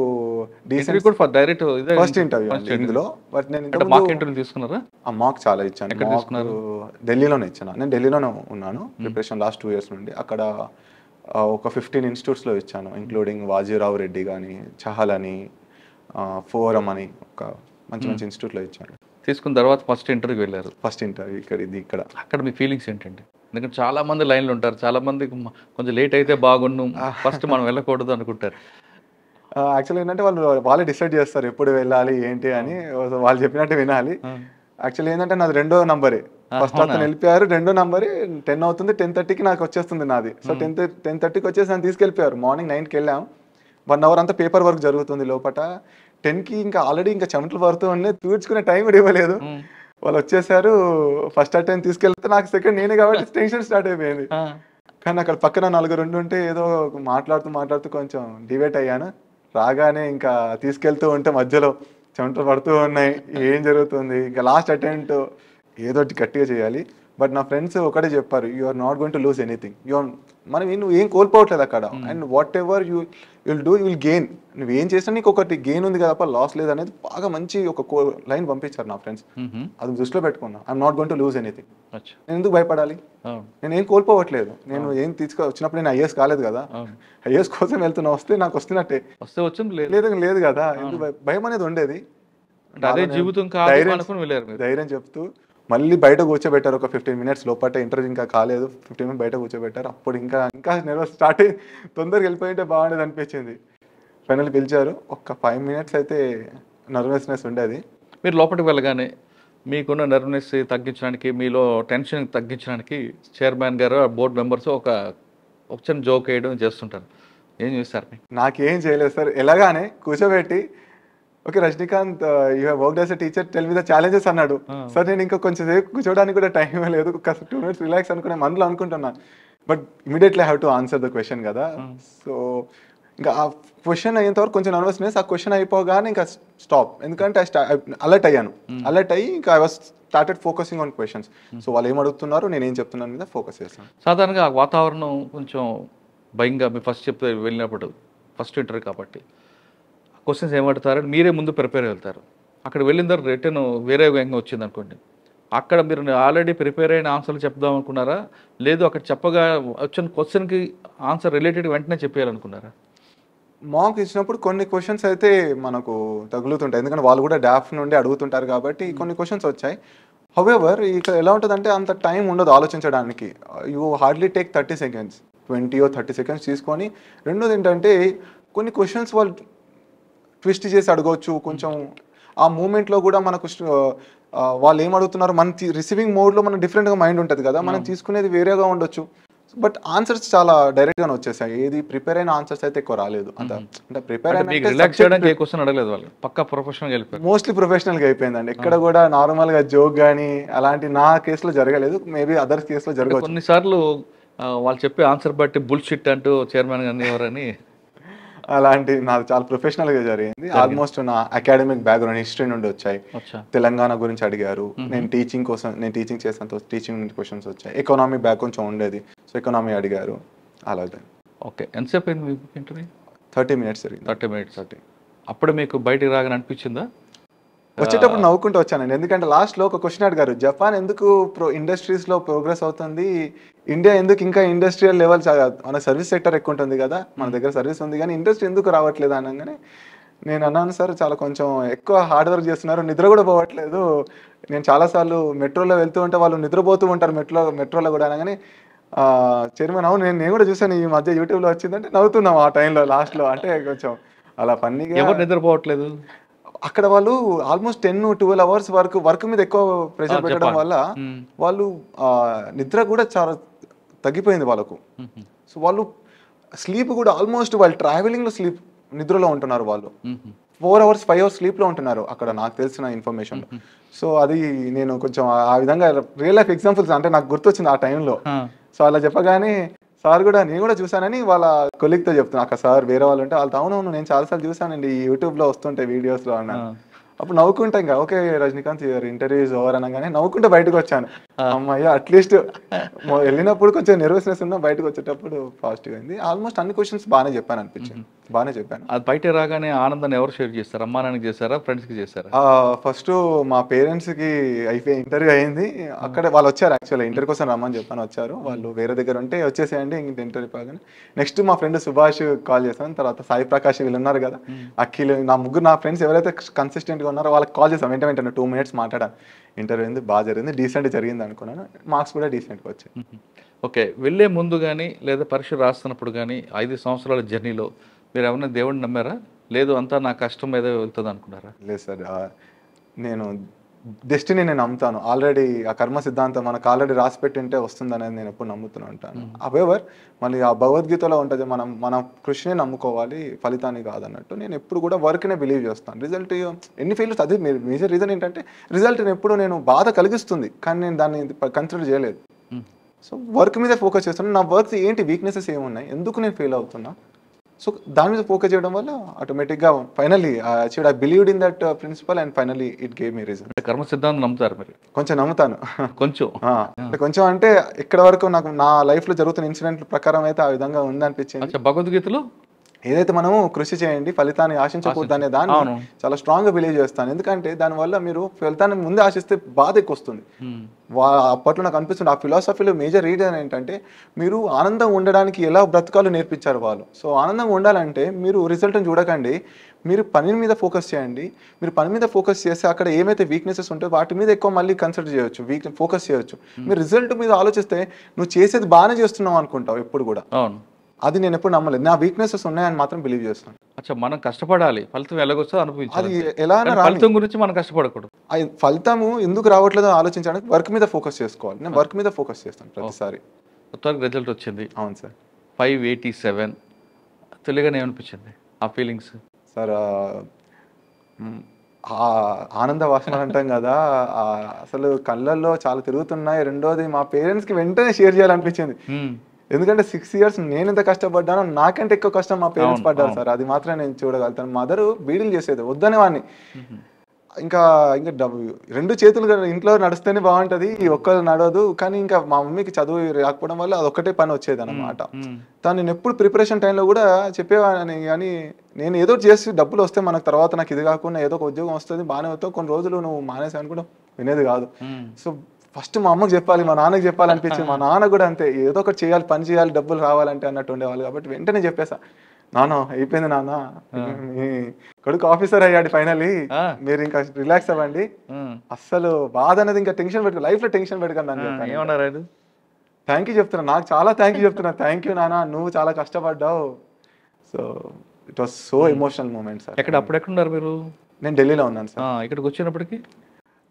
డైరెక్ట్ ఫస్ట్ ఇంటర్వ్యూ ఇందులో. బట్ నేను మాక్ ఇంటర్వ్యూ తీసుకున్నారా? ఆ మాక్ చాలా ఇచ్చాను, ఢిల్లీలోనే ఇచ్చాను. నేను ఢిల్లీలోనే ఉన్నాను ప్రిపరేషన్ లాస్ట్ 2 years నుండి. అక్కడ ఒక 15 ఇన్స్టిట్యూట్స్లో ఇచ్చాను, ఇంక్లూడింగ్ వాజీరావు రెడ్డి కానీ, చహల్ అని, ఫోరం అని, ఒక మంచి మంచి ఇన్స్టిట్యూట్లో ఇచ్చాను. తీసుకున్న తర్వాత ఫస్ట్ ఇంటర్వ్యూకి వెళ్ళారు. ఫస్ట్ ఇంటర్వ్యూ ఇక్కడ. అక్కడ మీ ఫీలింగ్స్ ఏంటండి? ఎందుకంటే చాలా మంది లైన్లు ఉంటారు, చాలా మంది కొంచెం లేట్ అయితే బాగుండు, ఫస్ట్ మనం వెళ్ళకూడదు అనుకుంటారు. యాక్చువల్గా ఏంటంటే వాళ్ళే డిసైడ్ చేస్తారు ఎప్పుడు వెళ్ళాలి ఏంటి అని, వాళ్ళు చెప్పినట్టు వినాలి. యాక్చువల్లీ ఏంటంటే నాది 2వ నంబరే, ఫస్ట్ అతను వెళ్ళిపోయారు, 2వ నంబరే 10 అవుతుంది, 10:30కి నాకు వచ్చేస్తుంది నాది. సో 10:30కి వచ్చేసి నన్ను తీసుకెళ్ళిపోయారు. మార్నింగ్ 9కి వెళ్ళాం, 1 hour అంతా పేపర్ వర్క్ జరుగుతుంది లోపల. 10కి ఇంకా ఆల్రెడీ ఇంకా చెమటలు పడుతూ ఉన్నాయి, తూడ్చుకునే టైం కూడా ఇవ్వలేదు. వాళ్ళు వచ్చేసారు, ఫస్ట్ అటెంప్ట్ తీసుకెళ్తే నాకు సెకండ్ నేనే కాబట్టి టెన్షన్ స్టార్ట్ అయిపోయింది. కానీ అక్కడ పక్కన నలుగురు ఉంటే ఏదో మాట్లాడుతూ కొంచెం డివేట్ అయ్యాను. రాగానే ఇంకా తీసుకెళ్తూ ఉంటే మధ్యలో చెమటలు పడుతూ ఉన్నాయి. ఏం జరుగుతుంది, ఇంకా లాస్ట్ అటెంప్ట్ ఏదో ఒకటి గట్టిగా చేయాలి. బట్ నా ఫ్రెండ్స్ ఒకటే చెప్పారు, you are not going to lose anything. నువ్వు ఏం కోల్పోవట్లేదు అక్కడ. And whatever you will do, you will gain. నువ్వు ఏం చేసినా నీకు ఒకటి గెయిన్ ఉంది కదా, లాస్ లేదు అనేది బాగా మంచి ఒక లైన్ పంపించారు నా ఫ్రెండ్స్. అది దృష్టిలో పెట్టుకున్నా. I'm not going to lose anything. నేను ఎందుకు భయపడాలి, నేను ఏం కోల్పోవట్లేదు. నేను ఏం వచ్చినప్పుడు నేను ఐఏఎస్ కాలేదు కదా, ఐఏఎస్ కోసం వెళ్తున్నా. వస్తే నాకు వస్తున్నట్టే, లేదు కదా. ఎందుకు భయం అనేది ఉండేది. ధైర్యం చెప్తూ మళ్ళీ బయట కూర్చోబెట్టారు. ఒక 15 minutes లోపల, ఇంటర్వ్యూ ఇంకా కాలేదు, 15 minutes బయట కూర్చోబెట్టారు. అప్పుడు ఇంకా నర్వస్ స్టార్ట్ అయ్యి తొందరగా వెళ్ళిపోయింటే బాగుండేది అనిపించింది. ఫైనల్ పిలిచారు. ఒక 5 minutes అయితే నర్వస్నెస్ ఉండేది. మీరు లోపలికి వెళ్ళగానే మీకున్న నర్వస్నెస్ తగ్గించడానికి, మీలో టెన్షన్ తగ్గించడానికి చైర్మన్ గారు, బోర్డు మెంబర్స్ ఒక చిన్న జోక్ వేయడం చేస్తుంటారు. ఏం చేస్తారు? నాకేం చేయలేదు సార్. ఎలాగానే కూర్చోబెట్టి, okay Rajinikanth, you have worked as a teacher, tell me the challenges అన్నాడు. సార్ నేను ఇంకా కొంచెం సేపు కూర్చోడానికి కూడా టైం లేదు, ఒక 2 minutes రిలాక్స్ అనుకునే మనలో అనుకుంటున్నాను. But immediately have to answer the question కదా. సో ఇంకా ఆ క్వశ్చన్ అయ్యేంత వరకు కొంచెం నర్వస్నెస్. ఆ క్వశ్చన్ అయిపోగానే ఇంకా స్టాప్. ఎందుకంటే అలర్ట్ అయ్యాను. అలర్ట్ అయ్యి ఇంకా I was started focusing on questions. So వాళ్ళు ఏం అడుగుతున్నారు, నేను ఏం చెప్తున్నాను మీద ఫోకస్ చేస్తాను. సాధారణంగా వాతావరణం కొంచెం భయంగా, మీ ఫస్ట్ చెప్తే వెళ్ళినప్పుడు ఫస్ట్ ఇంటర్వ్యూ కాబట్టి క్వశ్చన్స్ ఏమడతారని మీరే ముందు ప్రిపేర్ వెళ్తారు. అక్కడ వెళ్ళిన తర్వాత రిటర్న్ వేరే విధంగా వచ్చింది అనుకోండి, అక్కడ మీరు ఆల్రెడీ ప్రిపేర్ అయిన ఆన్సర్లు చెప్దాం అనుకున్నారా, లేదు అక్కడ చెప్పగా వచ్చిన క్వశ్చన్కి ఆన్సర్ రిలేటెడ్ వెంటనే చెప్పేయాలనుకున్నారా? మాక్ ఇచ్చినప్పుడు కొన్ని క్వశ్చన్స్ అయితే మనకు తగులుతుంటాయి, ఎందుకంటే వాళ్ళు కూడా డాఫ్ నుండి అడుగుతుంటారు కాబట్టి కొన్ని క్వశ్చన్స్ వచ్చాయి. హౌఎవర్ ఇక్కడ ఎలా ఉంటుందంటే అంత టైం ఉండదు ఆలోచించడానికి. You hardly take 30 seconds, 20 or 30 seconds తీసుకొని. రెండోది ఏంటంటే కొన్ని క్వశ్చన్స్ వాళ్ళు ట్విస్ట్ చేసి అడగవచ్చు. కొంచెం ఆ మూమెంట్లో కూడా మనకు వాళ్ళు ఏం అడుగుతున్నారు, మన రిసీవింగ్ మోడ్లో మనం డిఫరెంట్గా మైండ్ ఉంటుంది కదా, మనం తీసుకునేది వేరేగా ఉండొచ్చు. బట్ ఆన్సర్స్ చాలా డైరెక్ట్గానే వచ్చేసాయి. ఏది ప్రిపేర్ అయిన ఆన్సర్స్ అయితే ఎక్కువ రాలేదు. అంటే ప్రిపేర్ మోస్ట్లీ ప్రొఫెషనల్గా అయిపోయిందండి. ఎక్కడ కూడా నార్మల్గా జోక్ కానీ అలాంటి నా కేసులో జరగలేదు. మేబీ అదర్స్ కేసులో జరగవచ్చు. కొన్నిసార్లు వాళ్ళు చెప్పే ఆన్సర్ బట్టి బుల్షిట్ అంటూ చైర్మన్ గారిని ఎవరని అలాంటి నాది చాలా ప్రొఫెషనల్గా జరిగింది. ఆల్మోస్ట్ నా అకాడమిక్ బ్యాక్గ్రౌండ్ హిస్టరీ నుండి వచ్చాయి. తెలంగాణ గురించి అడిగారు. నేను టీచింగ్ చేసాను, టీచింగ్ నుండి క్వశ్చన్స్ వచ్చాయి. ఎకనామీ బ్యాక్ కొంచెం ఉండేది, సో ఎకనామీ అడిగారు. అలాగే. ఓకే, ఎంతసేపు అయింది ఇంటర్వ్యూ? 30 minutes జరిగింది. 30 minutes. అప్పుడు మీకు బయటికి రాగానే అనిపించిందా? వచ్చేటప్పుడు నవ్వుకుంటూ వచ్చానండి. ఎందుకంటే లాస్ట్లో ఒక క్వశ్చన్ అడిగారు, జపాన్ ఎందుకు ఇండస్ట్రీస్లో ప్రోగ్రెస్ అవుతుంది, ఇండియా ఎందుకు ఇంకా ఇండస్ట్రియల్ లెవెల్, మన సర్వీస్ సెక్టర్ ఎక్కువ ఉంటుంది కదా, మన దగ్గర సర్వీస్ ఉంది కానీ ఇండస్ట్రీ ఎందుకు రావట్లేదు అనగానే నేను అన్నాను, సార్ చాలా కొంచెం ఎక్కువ హార్డ్ వర్క్ చేస్తున్నారు, నిద్ర కూడా పోవట్లేదు. నేను చాలాసార్లు మెట్రోలో వెళ్తూ ఉంటే వాళ్ళు నిద్రపోతూ ఉంటారు మెట్రోలో కూడా అనగానే, చైర్మన్ అవును నేను కూడా చూసాను ఈ మధ్య యూట్యూబ్లో వచ్చిందంటే నవ్వుతున్నాం ఆ టైంలో లాస్ట్లో. అంటే కొంచెం అలా ఫన్నీగా. ఎవరు నిద్రపోవట్లేదు? అక్కడ వాళ్ళు ఆల్మోస్ట్ 10-12 hours వర్క్ మీద ఎక్కువ ప్రెషర్ పెట్టడం వల్ల వాళ్ళు నిద్ర కూడా చాలా తగ్గిపోయింది వాళ్ళకు. సో వాళ్ళు స్లీప్ కూడా ఆల్మోస్ట్ వాళ్ళు ట్రావెలింగ్లో నిద్రలో ఉంటున్నారు. వాళ్ళు 4 hours 5 hours స్లీప్లో ఉంటున్నారు అక్కడ, నాకు తెలిసిన ఇన్ఫర్మేషన్. సో అది నేను కొంచెం ఆ విధంగా రియల్ లైఫ్ ఎగ్జాంపుల్స్ అంటే నాకు గుర్తొచ్చింది ఆ టైంలో. సో అలా చెప్పగానే సార్ కూడా నేను కూడా చూసానని వాళ్ళ కొలీగ్తో చెప్తున్నా. అక్కడ సార్ వేరే వాళ్ళు ఉంటే వాళ్ళతో అవునవును నేను చాలాసార్లు చూసానండి యూట్యూబ్లో వస్తుంటాయి వీడియోస్లో అన్నాను. అప్పుడు నవ్వుకుంటా ఇంకా okay Rajinikanth interview is over అనగానే నవ్వుకుంటే బయటకు వచ్చాను. అమ్మాయి అట్లీస్ట్ వెళ్ళినప్పుడు కొంచెం నెర్వస్నెస్ ఉన్నా బయటకు వచ్చేటప్పుడు పాజిటివ్ అయింది. ఆల్మోస్ట్ అన్ని క్వశ్చన్స్ బాగానే చెప్పాను అనిపించింది. బాగానే చెప్పాను. అది బయట రాగానే ఆనందాన్ని ఎవరు షేర్ చేస్తారు? అమ్మా నాన్నకి చేస్తారా, ఫ్రెండ్స్కి చేస్తారా? ఫస్ట్ మా పేరెంట్స్కి అయిపోయి ఇంటర్వ్యూ అయింది. అక్కడ వాళ్ళు వచ్చారు, యాక్చువల్లీ ఇంటర్వ్యూ కోసం రమ్మని చెప్పాను, వచ్చారు. వాళ్ళు వేరే దగ్గర ఉంటే వచ్చేసేయండి ఇంక ఇంటర్వ్యూ కాగానే. నెక్స్ట్ మా ఫ్రెండ్ సుభాష్ కాల్ చేశాను, తర్వాత సాయి ప్రకాష్ వీళ్ళు ఉన్నారు కదా, అఖిల్, నా ఫ్రెండ్స్ ఎవరైతే కన్సిస్టెంట్గా ఉన్నారో వాళ్ళకి కాల్ చేసాం. వెంటనే 2 minutes మాట్లాడాను. ఇంటర్వ్యూ అయింది, బాగా జరిగింది, డీసెంట్ జరిగింది అనుకున్నాను. మార్క్స్ కూడా డీసెంట్గా వచ్చాయి. ఓకే, వెళ్ళే ముందు కానీ లేదా పరీక్ష రాస్తున్నప్పుడు కానీ 5 సంవత్సరాల జర్నీలో మీరు ఏమన్నా దేవుడిని నమ్మారా, లేదు అంతా నా కష్టం ఏదో వెళ్తుంది అనుకున్నారా? లేదు సార్, నేను డెస్టినీని నమ్ముతాను. ఆల్రెడీ ఆ కర్మ సిద్ధాంతం మనకు ఆల్రెడీ రాసి పెట్టింటే వస్తుంది అనేది నేను ఎప్పుడు నమ్ముతూనే ఉంటాను. అవెవర్ మళ్ళీ ఆ భగవద్గీతలో ఉంటుంది, మన కృషిని నమ్ముకోవాలి, ఫలితాన్ని కాదన్నట్టు. నేను ఎప్పుడు కూడా వర్క్నే బిలీవ్ చేస్తాను. రిజల్ట్ ఎన్ని ఫెయిల్స్, అది మేజర్ రీజన్ ఏంటంటే రిజల్ట్ ఎప్పుడు నేను బాధ కలిగిస్తుంది కానీ నేను దాన్ని కన్సిడర్ చేయలేదు. సో వర్క్ మీద ఫోకస్ చేస్తున్నాను. నా వర్క్స్ ఏంటి, వీక్నెసెస్ ఏమున్నాయి, ఎందుకు నేను ఫెయిల్ అవుతున్నా, సో దాని మీద ఫోకస్ చేయడం వల్ల ఆటోమేటిక్గా finally I believed in that principle and finally it gave me reason. అంటే కర్మ సిద్ధాంతం నమ్ముతారు మీరు? కొంచెం నమ్ముతాను. కొంచెం అంటే కొంచెం అంటే ఇక్కడ వరకు నాకు నా లైఫ్లో జరుగుతున్న ఇన్సిడెంట్ ప్రకారం అయితే ఆ విధంగా ఉందనిపించింది. భగవద్గీతలో ఏదైతే మనము కృషి చేయండి ఫలితాన్ని ఆశించకూడదు అనే దాన్ని చాలా స్ట్రాంగ్గా బిలీవ్ చేస్తాను. ఎందుకంటే దానివల్ల మీరు ఫలితాన్ని ముందే ఆశిస్తే బాధ ఎక్కువ వస్తుంది. అప్పట్లో నాకు అనిపిస్తుంది ఆ ఫిలాసఫీలో మేజర్ రీజన్ ఏంటంటే మీరు ఆనందంగా ఉండడానికి ఎలా బ్రతకాలో నేర్పించారు వాళ్ళు. సో ఆనందంగా ఉండాలంటే మీరు రిజల్ట్ని చూడకండి, మీరు పని మీద ఫోకస్ చేయండి. మీరు పని మీద ఫోకస్ చేస్తే అక్కడ ఏమైతే వీక్నెసెస్ ఉంటాయో వాటి మీద ఎక్కువ మళ్ళీ కన్సిడర్ చేయొచ్చు, ఫోకస్ చేయొచ్చు. మీరు రిజల్ట్ మీద ఆలోచిస్తే నువ్వు చేసేది బాగానే చేస్తున్నావు అనుకుంటావు ఎప్పుడు కూడా. అది నేను ఎప్పుడు నమ్మలేదు. నా వీక్నెసెస్ ఉన్నాయని మాత్రం బిలీవ్ చేస్తాను. అచ్చా, మనం కష్టపడాలి, ఫలితం ఎలాగొస్తుందో అనిపించాలి. అది ఎలా ఫలితం గురించి మనం కష్టపడకూడదు. ఫలితము ఎందుకు రావట్లేదో ఆలోచించడానికి వర్క్ మీద ఫోకస్ చేసుకోవాలి. నేను వర్క్ మీద ఫోకస్ చేస్తాను ప్రతిసారి. మొత్తానికి రిజల్ట్ వచ్చింది. అవును సార్. 587 తెలియగానే ఏమనిపించింది ఆ ఫీలింగ్స్? సార్ ఆనంద వాసన అంటాం కదా, అసలు కళ్ళల్లో చాలా తిరుగుతున్నాయి. రెండోది మా పేరెంట్స్కి వెంటనే షేర్ చేయాలనిపించింది. ఎందుకంటే 6 years నేను ఎంత కష్టపడ్డానో నాకంటే ఎక్కువ కష్టం మా పేరెంట్స్ పడ్డారు సార్. అది మాత్రం నేను చూడగలుగుతాను. మదర్ బీడీలు చేసేది, వద్దనే వాడిని. ఇంకా రెండు చేతులు ఇంట్లో నడిస్తేనే బాగుంటుంది, ఒక్కరు నడవదు. కానీ ఇంకా మా మమ్మీకి చదువు రాకపోవడం వల్ల అదొక్కటే పని వచ్చేది అనమాట. తను నేను ఎప్పుడు ప్రిపరేషన్ టైంలో కూడా చెప్పేవాడిని, కానీ నేను ఏదో చేసి డబ్బులు వస్తే మనకు తర్వాత నాకు ఇది కాకుండా ఏదో ఒక ఉద్యోగం వస్తుంది, బాగానే వస్తావు, కొన్ని రోజులు నువ్వు మానేసావని కూడా వినేది కాదు. సో ఫస్ట్ మా అమ్మకి చెప్పాలి, మా నాన్నకి చెప్పాలనిపించింది. మా నాన్న కూడా అంతే, ఏదో ఒకటి చేయాలి, పని చేయాలి, డబ్బులు రావాలంటే అన్నట్టు ఉండేవాళ్ళు. కాబట్టి వెంటనే చెప్పేసా, నాన్న అయిపోయింది నాన్న, మీ కొడుకు ఆఫీసర్ అయ్యాడు ఫైనల్లీ, మీరు ఇంకా రిలాక్స్ అవ్వండి, అస్సలు బాధ అనేది ఇంకా టెన్షన్ పెట్టుకో, లైఫ్ లో టెన్షన్ పెట్టుకున్నాను. థ్యాంక్ యూ చెప్తున్నా, నాకు చాలా థ్యాంక్ యూ చెప్తున్నా. థ్యాంక్ యూ నాన్న, నువ్వు చాలా కష్టపడ్డావు. So it was so emotional moment sir. ఎక్కడ అప్పుడెక్కడున్నారు మీరు? నేను ఢిల్లీలో ఉన్నాను సార్. ఇక్కడికి వచ్చినప్పటికీ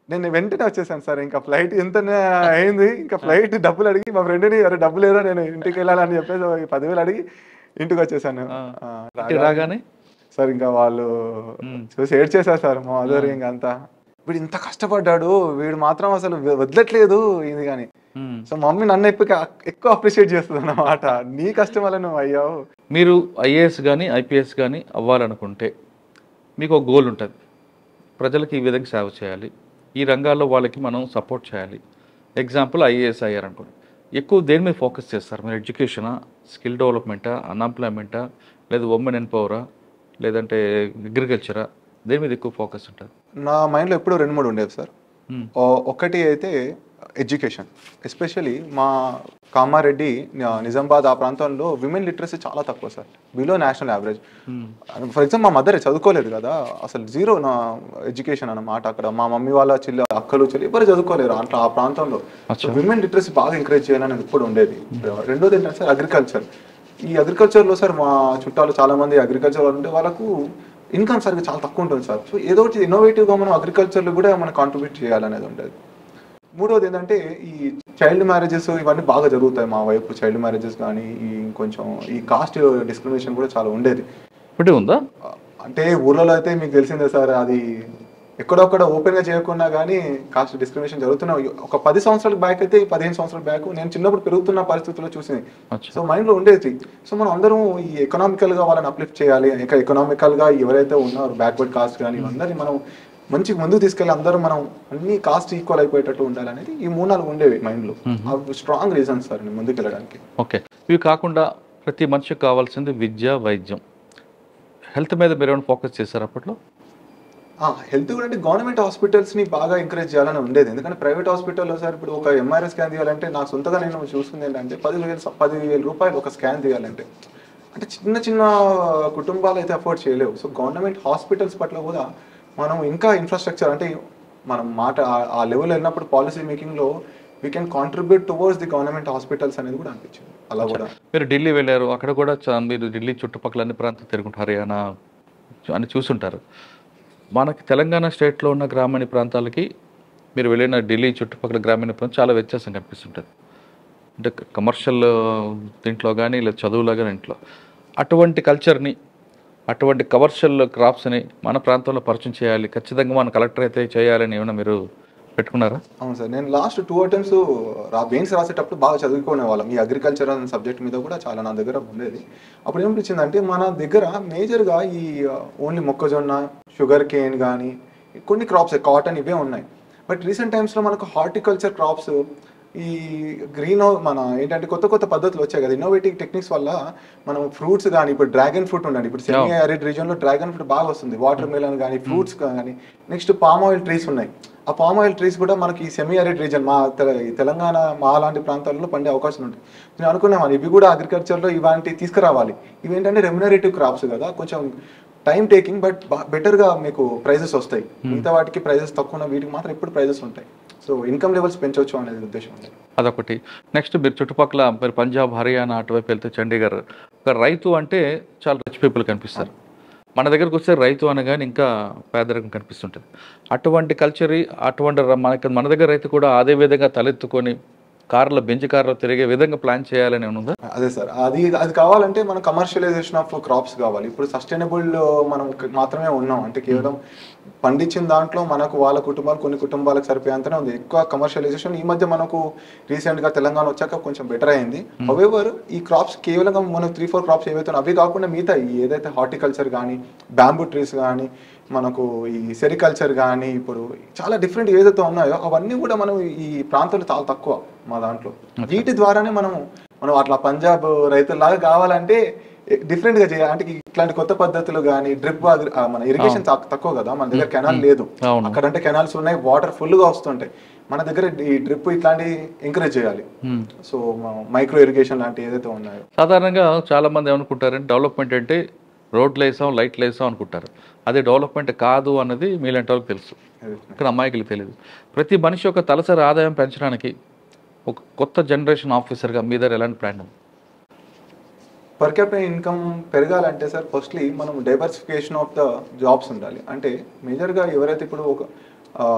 నేను వెంటనే వచ్చేసాను సార్. ఇంకా ఫ్లైట్ ఎంత అయింది, ఇంకా ఫ్లైట్ డబ్బులు అడిగి మా ఫ్రెండ్ని, అరే డబ్బులు లేదా నేను ఇంటికి వెళ్ళాలని చెప్పేసి 10,000 అడిగి ఇంటికి వచ్చేసాను. రాగానే సార్ ఇంకా వాళ్ళు చూసి ఏడ్ చేశారు సార్ మా మదర్. ఇంకా అంతా వీడు ఇంత కష్టపడ్డాడు, వీడు మాత్రం అసలు వదలట్లేదు ఇది కానీ. సో మమ్మీ నన్ను ఎక్కువ అప్రిషియేట్ చేస్తుంది అన్నమాట, నీ కష్టం వల్ల నువ్వు అయ్యావు. మీరు ఐఏఎస్ కానీ ఐపీఎస్ కానీ అవ్వాలనుకుంటే మీకు ఒక గోల్ ఉంటుంది, ప్రజలకు ఈ విధంగా సేవ చేయాలి, ఈ రంగాల్లో వాళ్ళకి మనం సపోర్ట్ చేయాలి. ఎగ్జాంపుల్ ఐఏఎస్ అయ్యారనుకోండి, ఎక్కువ దేని మీద ఫోకస్ చేస్తారు మీరు? ఎడ్యుకేషనా, స్కిల్ డెవలప్మెంటా, అన్ఎంప్లాయ్మెంటా, లేదా ఉమెన్ ఎంపవరా, లేదంటే అగ్రికల్చరా, దేని మీద ఎక్కువ ఫోకస్ ఉంటుంది? నా మైండ్లో ఎప్పుడూ 2-3 ఉండేవి సార్. ఒకటి అయితే ఎడ్యుకేషన్, ఎస్పెషలీ మా కామారెడ్డి, నిజామాబాద్ ఆ ప్రాంతంలో విమెన్ లిటరసీ చాలా తక్కువ sir, below national average. For example మా మదర్ చదువుకోలేదు కదా, అసలు జీరో నా ఎడ్యుకేషన్ అన్నమాట. అక్కడ మా మమ్మీ వాళ్ళ అక్కలు చెల్లి ఎవరు చదువుకోలేరు అట్లా ఆ ప్రాంతంలో. విమెన్ లిటరసీ బాగా ఎంకరేజ్ చేయాలని ఎప్పుడు ఉండేది. రెండోది ఏంటంటే సార్ అగ్రికల్చర్. ఈ అగ్రికల్చర్లో సార్ మా చుట్టాలు చాలా మంది అగ్రికల్చర్ వాళ్ళు ఉంటే వాళ్ళకు ఇన్కమ్ సరిగ్గా చాలా తక్కువ ఉంటుంది సార్. సో ఏదో ఒకటి ఇన్నోవేటివ్గా మనం అగ్రికల్చర్లో కూడా మనం కాంట్రిబ్యూట్ చేయాలనేది ఉండేది. మూడోది ఏంటంటే ఈ చైల్డ్ మ్యారేజెస్ ఇవన్నీ బాగా జరుగుతాయి మా వైపు. చైల్డ్ మ్యారేజెస్ కానీ ఈ కొంచెం ఈ కాస్ట్ డిస్క్రిమినేషన్ కూడా చాలా ఉండేది. ఇప్పుడే ఉందా అంటే ఊర్లలో అయితే మీకు తెలిసిందే సార్, అది ఎక్కడొక్కడ ఓపెన్గా చేయకుండా కానీ కాస్ట్ డిస్క్రిమినేషన్ జరుగుతున్నాయి. ఒక 10 సంవత్సరాల బ్యాక్ అయితే, 15 సంవత్సరాల బ్యాక్ నేను చిన్నప్పుడు పెరుగుతున్న పరిస్థితుల్లో చూసింది. సో మైండ్లో ఉండేది. సో మనం అందరం ఈ ఎకనామికల్గా వాళ్ళని అప్లిఫ్ట్ చేయాలి, ఇంకా ఎకనామికల్గా ఎవరైతే ఉన్నారో బ్యాక్వర్డ్ కాస్ట్ కానీ అందరినీ మనం మంచి ముందుకు తీసుకెళ్ళి అందరూ మనం అన్ని కాస్ట్ ఈక్వల్ అయిపోయేటట్టు ఉండాలనేది ఈ 3-4 ఉండేవి మైండ్లో. స్ట్రాంగ్ రీజన్స్ సార్ ముందుకు వెళ్ళడానికి. ఓకే, ఇవి కాకుండా ప్రతి మనిషికి కావాల్సింది విద్య, వైద్యం, హెల్త్ మీద మీరు ఏమైనా ఫోకస్ చేశారు అప్పట్లో? హెల్త్ కూడా అంటే గవర్నమెంట్ హాస్పిటల్స్ని బాగా ఎంకరేజ్ చేయాలని ఉండేది. ఎందుకంటే ప్రైవేట్ హాస్పిటల్లో సార్ ఇప్పుడు ఒక ఎంఆర్ఐ స్కాన్ తీయాలంటే నాకు సొంతగా నేను చూసుకుంది ఏంటంటే 10,000 రూపాయలు ఒక స్కాన్ తీయాలంటే. అంటే చిన్న చిన్న కుటుంబాలు అయితే అఫోర్డ్ చేయలేవు. సో గవర్నమెంట్ హాస్పిటల్స్ పట్ల కూడా మనం ఇంకా ఇన్ఫ్రాస్ట్రక్చర్ అంటే మనం ఆ లెవెల్ వెళ్ళినప్పుడు పాలసీ మేకింగ్లో we can contribute towards the government hospitals అనేది కూడా అనిపించింది. అలా కూడా మీరు ఢిల్లీ వెళ్ళారు, అక్కడ కూడా మీరు ఢిల్లీ చుట్టుపక్కల అన్ని ప్రాంతాలు తిరుగుంటారు, హర్యానా అని చూసుంటారు. మనకి తెలంగాణ స్టేట్లో ఉన్న గ్రామీణ ప్రాంతాలకి మీరు వెళ్ళిన ఢిల్లీ చుట్టుపక్కల గ్రామీణ ప్రాంతం చాలా వ్యత్యాసం కనిపిస్తుంటుంది. అంటే కమర్షియల్ దీంట్లో కానీ లేదా చదువులో కానీ ఇంట్లో అటువంటి కల్చర్ని, అటువంటి కమర్షియల్ క్రాప్స్ని మన ప్రాంతంలో పరిచయం చేయాలి, ఖచ్చితంగా మన కలెక్టర్ అయితే చేయాలని ఏమైనా మీరు పెట్టుకున్నారా? అవును సార్, నేను లాస్ట్ 2 అటెంప్ట్స్ మెయిన్స్ రాసేటప్పుడు బాగా చదువుకునే వాళ్ళం. ఈ అగ్రికల్చర్ అనే సబ్జెక్ట్ మీద కూడా చాలా నా దగ్గర ఉండేది. అప్పుడు ఏమనిపించిందంటే మన దగ్గర మేజర్గా ఈ ఓన్లీ మొక్కజొన్న, షుగర్ కేన్ కానీ కొన్ని క్రాప్స్, కాటన్ ఇవే ఉన్నాయి. బట్ రీసెంట్ టైమ్స్లో మనకు హార్టికల్చర్ క్రాప్స్, ఈ మన ఏంటంటే కొత్త కొత్త పద్ధతులు వచ్చాయి కదా, ఇన్నోవేటివ్ టెక్నిక్స్ వల్ల మనం ఫ్రూట్స్ కానీ, ఇప్పుడు డ్రాగన్ ఫ్రూట్ ఉండండి, ఇప్పుడు సెమీ ఆరిడ్ రీజియన్లో డ్రాగన్ ఫ్రూట్ బాగా వస్తుంది, వాటర్ మెలన్ కానీ, ఫ్రూట్స్ కానీ. నెక్స్ట్ పామ్ ఆయిల్ ట్రీస్ ఉన్నాయి. ఆ పామ్ ఆయిల్ ట్రీస్ కూడా మనకి ఈ సెమీ ఆరిడ్ రీజన్ మా తెలంగాణ మా లాంటి ప్రాంతాల్లో పండే అవకాశం ఉంటుంది. నేను అనుకున్నాను ఇవి కూడా అగ్రికల్చర్లో ఇలాంటి తీసుకురావాలి. ఇవి ఏంటంటే రెమ్యునరేటివ్ క్రాప్స్ కదా, కొంచెం టైం టేకింగ్, బట్ బెటర్గా మీకు ప్రైజెస్ వస్తాయి. మిగతా వాటికి ప్రైజెస్ తక్కువ ఉన్న వీటికి మాత్రం ఎప్పుడు ప్రైజెస్ ఉంటాయి. సో ఇన్కమ్ లెవెల్స్ పెంచవచ్చు అనేది ఉద్దేశం ఉంది. అదొకటి. నెక్స్ట్ మీరు చుట్టుపక్కల మీరు పంజాబ్, హర్యానా అటువైపు వెళ్తే చండీగఢ్, ఒక రైతు అంటే చాలా రిచ్ పీపుల్ కనిపిస్తారు. మన దగ్గరకు వస్తే రైతు అనగానే ఇంకా పేదరికం కనిపిస్తుంటుంది. అటువంటి కల్చర్, అటువంటి మన దగ్గర రైతు కూడా అదే విధంగా తలెత్తుకొని కార్లో, బెంచ్ కార్లో తిరిగే విధంగా ప్లాన్ చేయాలని ఉందా? అదే సార్, అది కావాలంటే మన కమర్షియలైజేషన్ ఆఫ్ క్రాప్స్ కావాలి. ఇప్పుడు సస్టైనబుల్ మనం మాత్రమే ఉన్నాం అంటే కేవలం పండించిన దాంట్లో మనకు వాళ్ళ కుటుంబాలు, కొన్ని కుటుంబాలకు సరిపోయేంతనే ఉంది. ఎక్కువ కమర్షియలైజేషన్ ఈ మధ్య మనకు రీసెంట్గా తెలంగాణ వచ్చాక కొంచెం బెటర్ అయింది. హౌవెవర్ ఈ క్రాప్స్ కేవలం మనకు 3-4 క్రాప్స్ ఏవైతే అవి కాకుండా మిగతా ఏదైతే హార్టికల్చర్ కానీ, బ్యాంబూ ట్రీస్ కానీ, మనకు ఈ సెరికల్చర్ కానీ, ఇప్పుడు చాలా డిఫరెంట్ ఏదైతే ఉన్నాయో అవన్నీ కూడా మనం ఈ ప్రాంతంలో చాలా తక్కువ మా దాంట్లో. వీటి ద్వారానే మనం అట్లా పంజాబ్ రైతుల్లాగా కావాలంటే డిఫరెంట్గా చేయాలి. అంటే ఇట్లాంటి కొత్త పద్ధతులు కానీ, డ్రిప్ మన ఇరిగేషన్ తక్కువ కదా, మన దగ్గర కెనాల్ లేదు. అక్కడంటే కెనాల్స్ ఉన్నాయి, వాటర్ ఫుల్గా వస్తుంటాయి. మన దగ్గర ఈ డ్రిప్ ఇట్లాంటి ఎంకరేజ్ చేయాలి. సో మైక్రో ఇరిగేషన్ లాంటి ఏదైతే ఉన్నాయో. సాధారణంగా చాలా మంది ఏమనుకుంటారంటే డెవలప్మెంట్ అంటే రోడ్లు వేసాం, లైట్లు వేసాం అనుకుంటారు. అదే డెవలప్మెంట్ కాదు అన్నది మీలాంటి వాళ్ళకి తెలుసు, ఇక్కడ అమ్మాయికి తెలియదు. ప్రతి మనిషి యొక్క తలసరి ఆదాయం పెంచడానికి ఒక కొత్త జనరేషన్ ఆఫీసర్గా మీ దగ్గర ఎలాంటి ప్లాన్ ఉంది? పర్ క్యాపిటల్ ఇన్కమ్ పెరగాలంటే సార్ ఫస్ట్లీ మనం డైవర్సిఫికేషన్ ఆఫ్ ద జాబ్స్ ఉండాలి. అంటే మేజర్గా ఎవరైతే ఇప్పుడు ఒక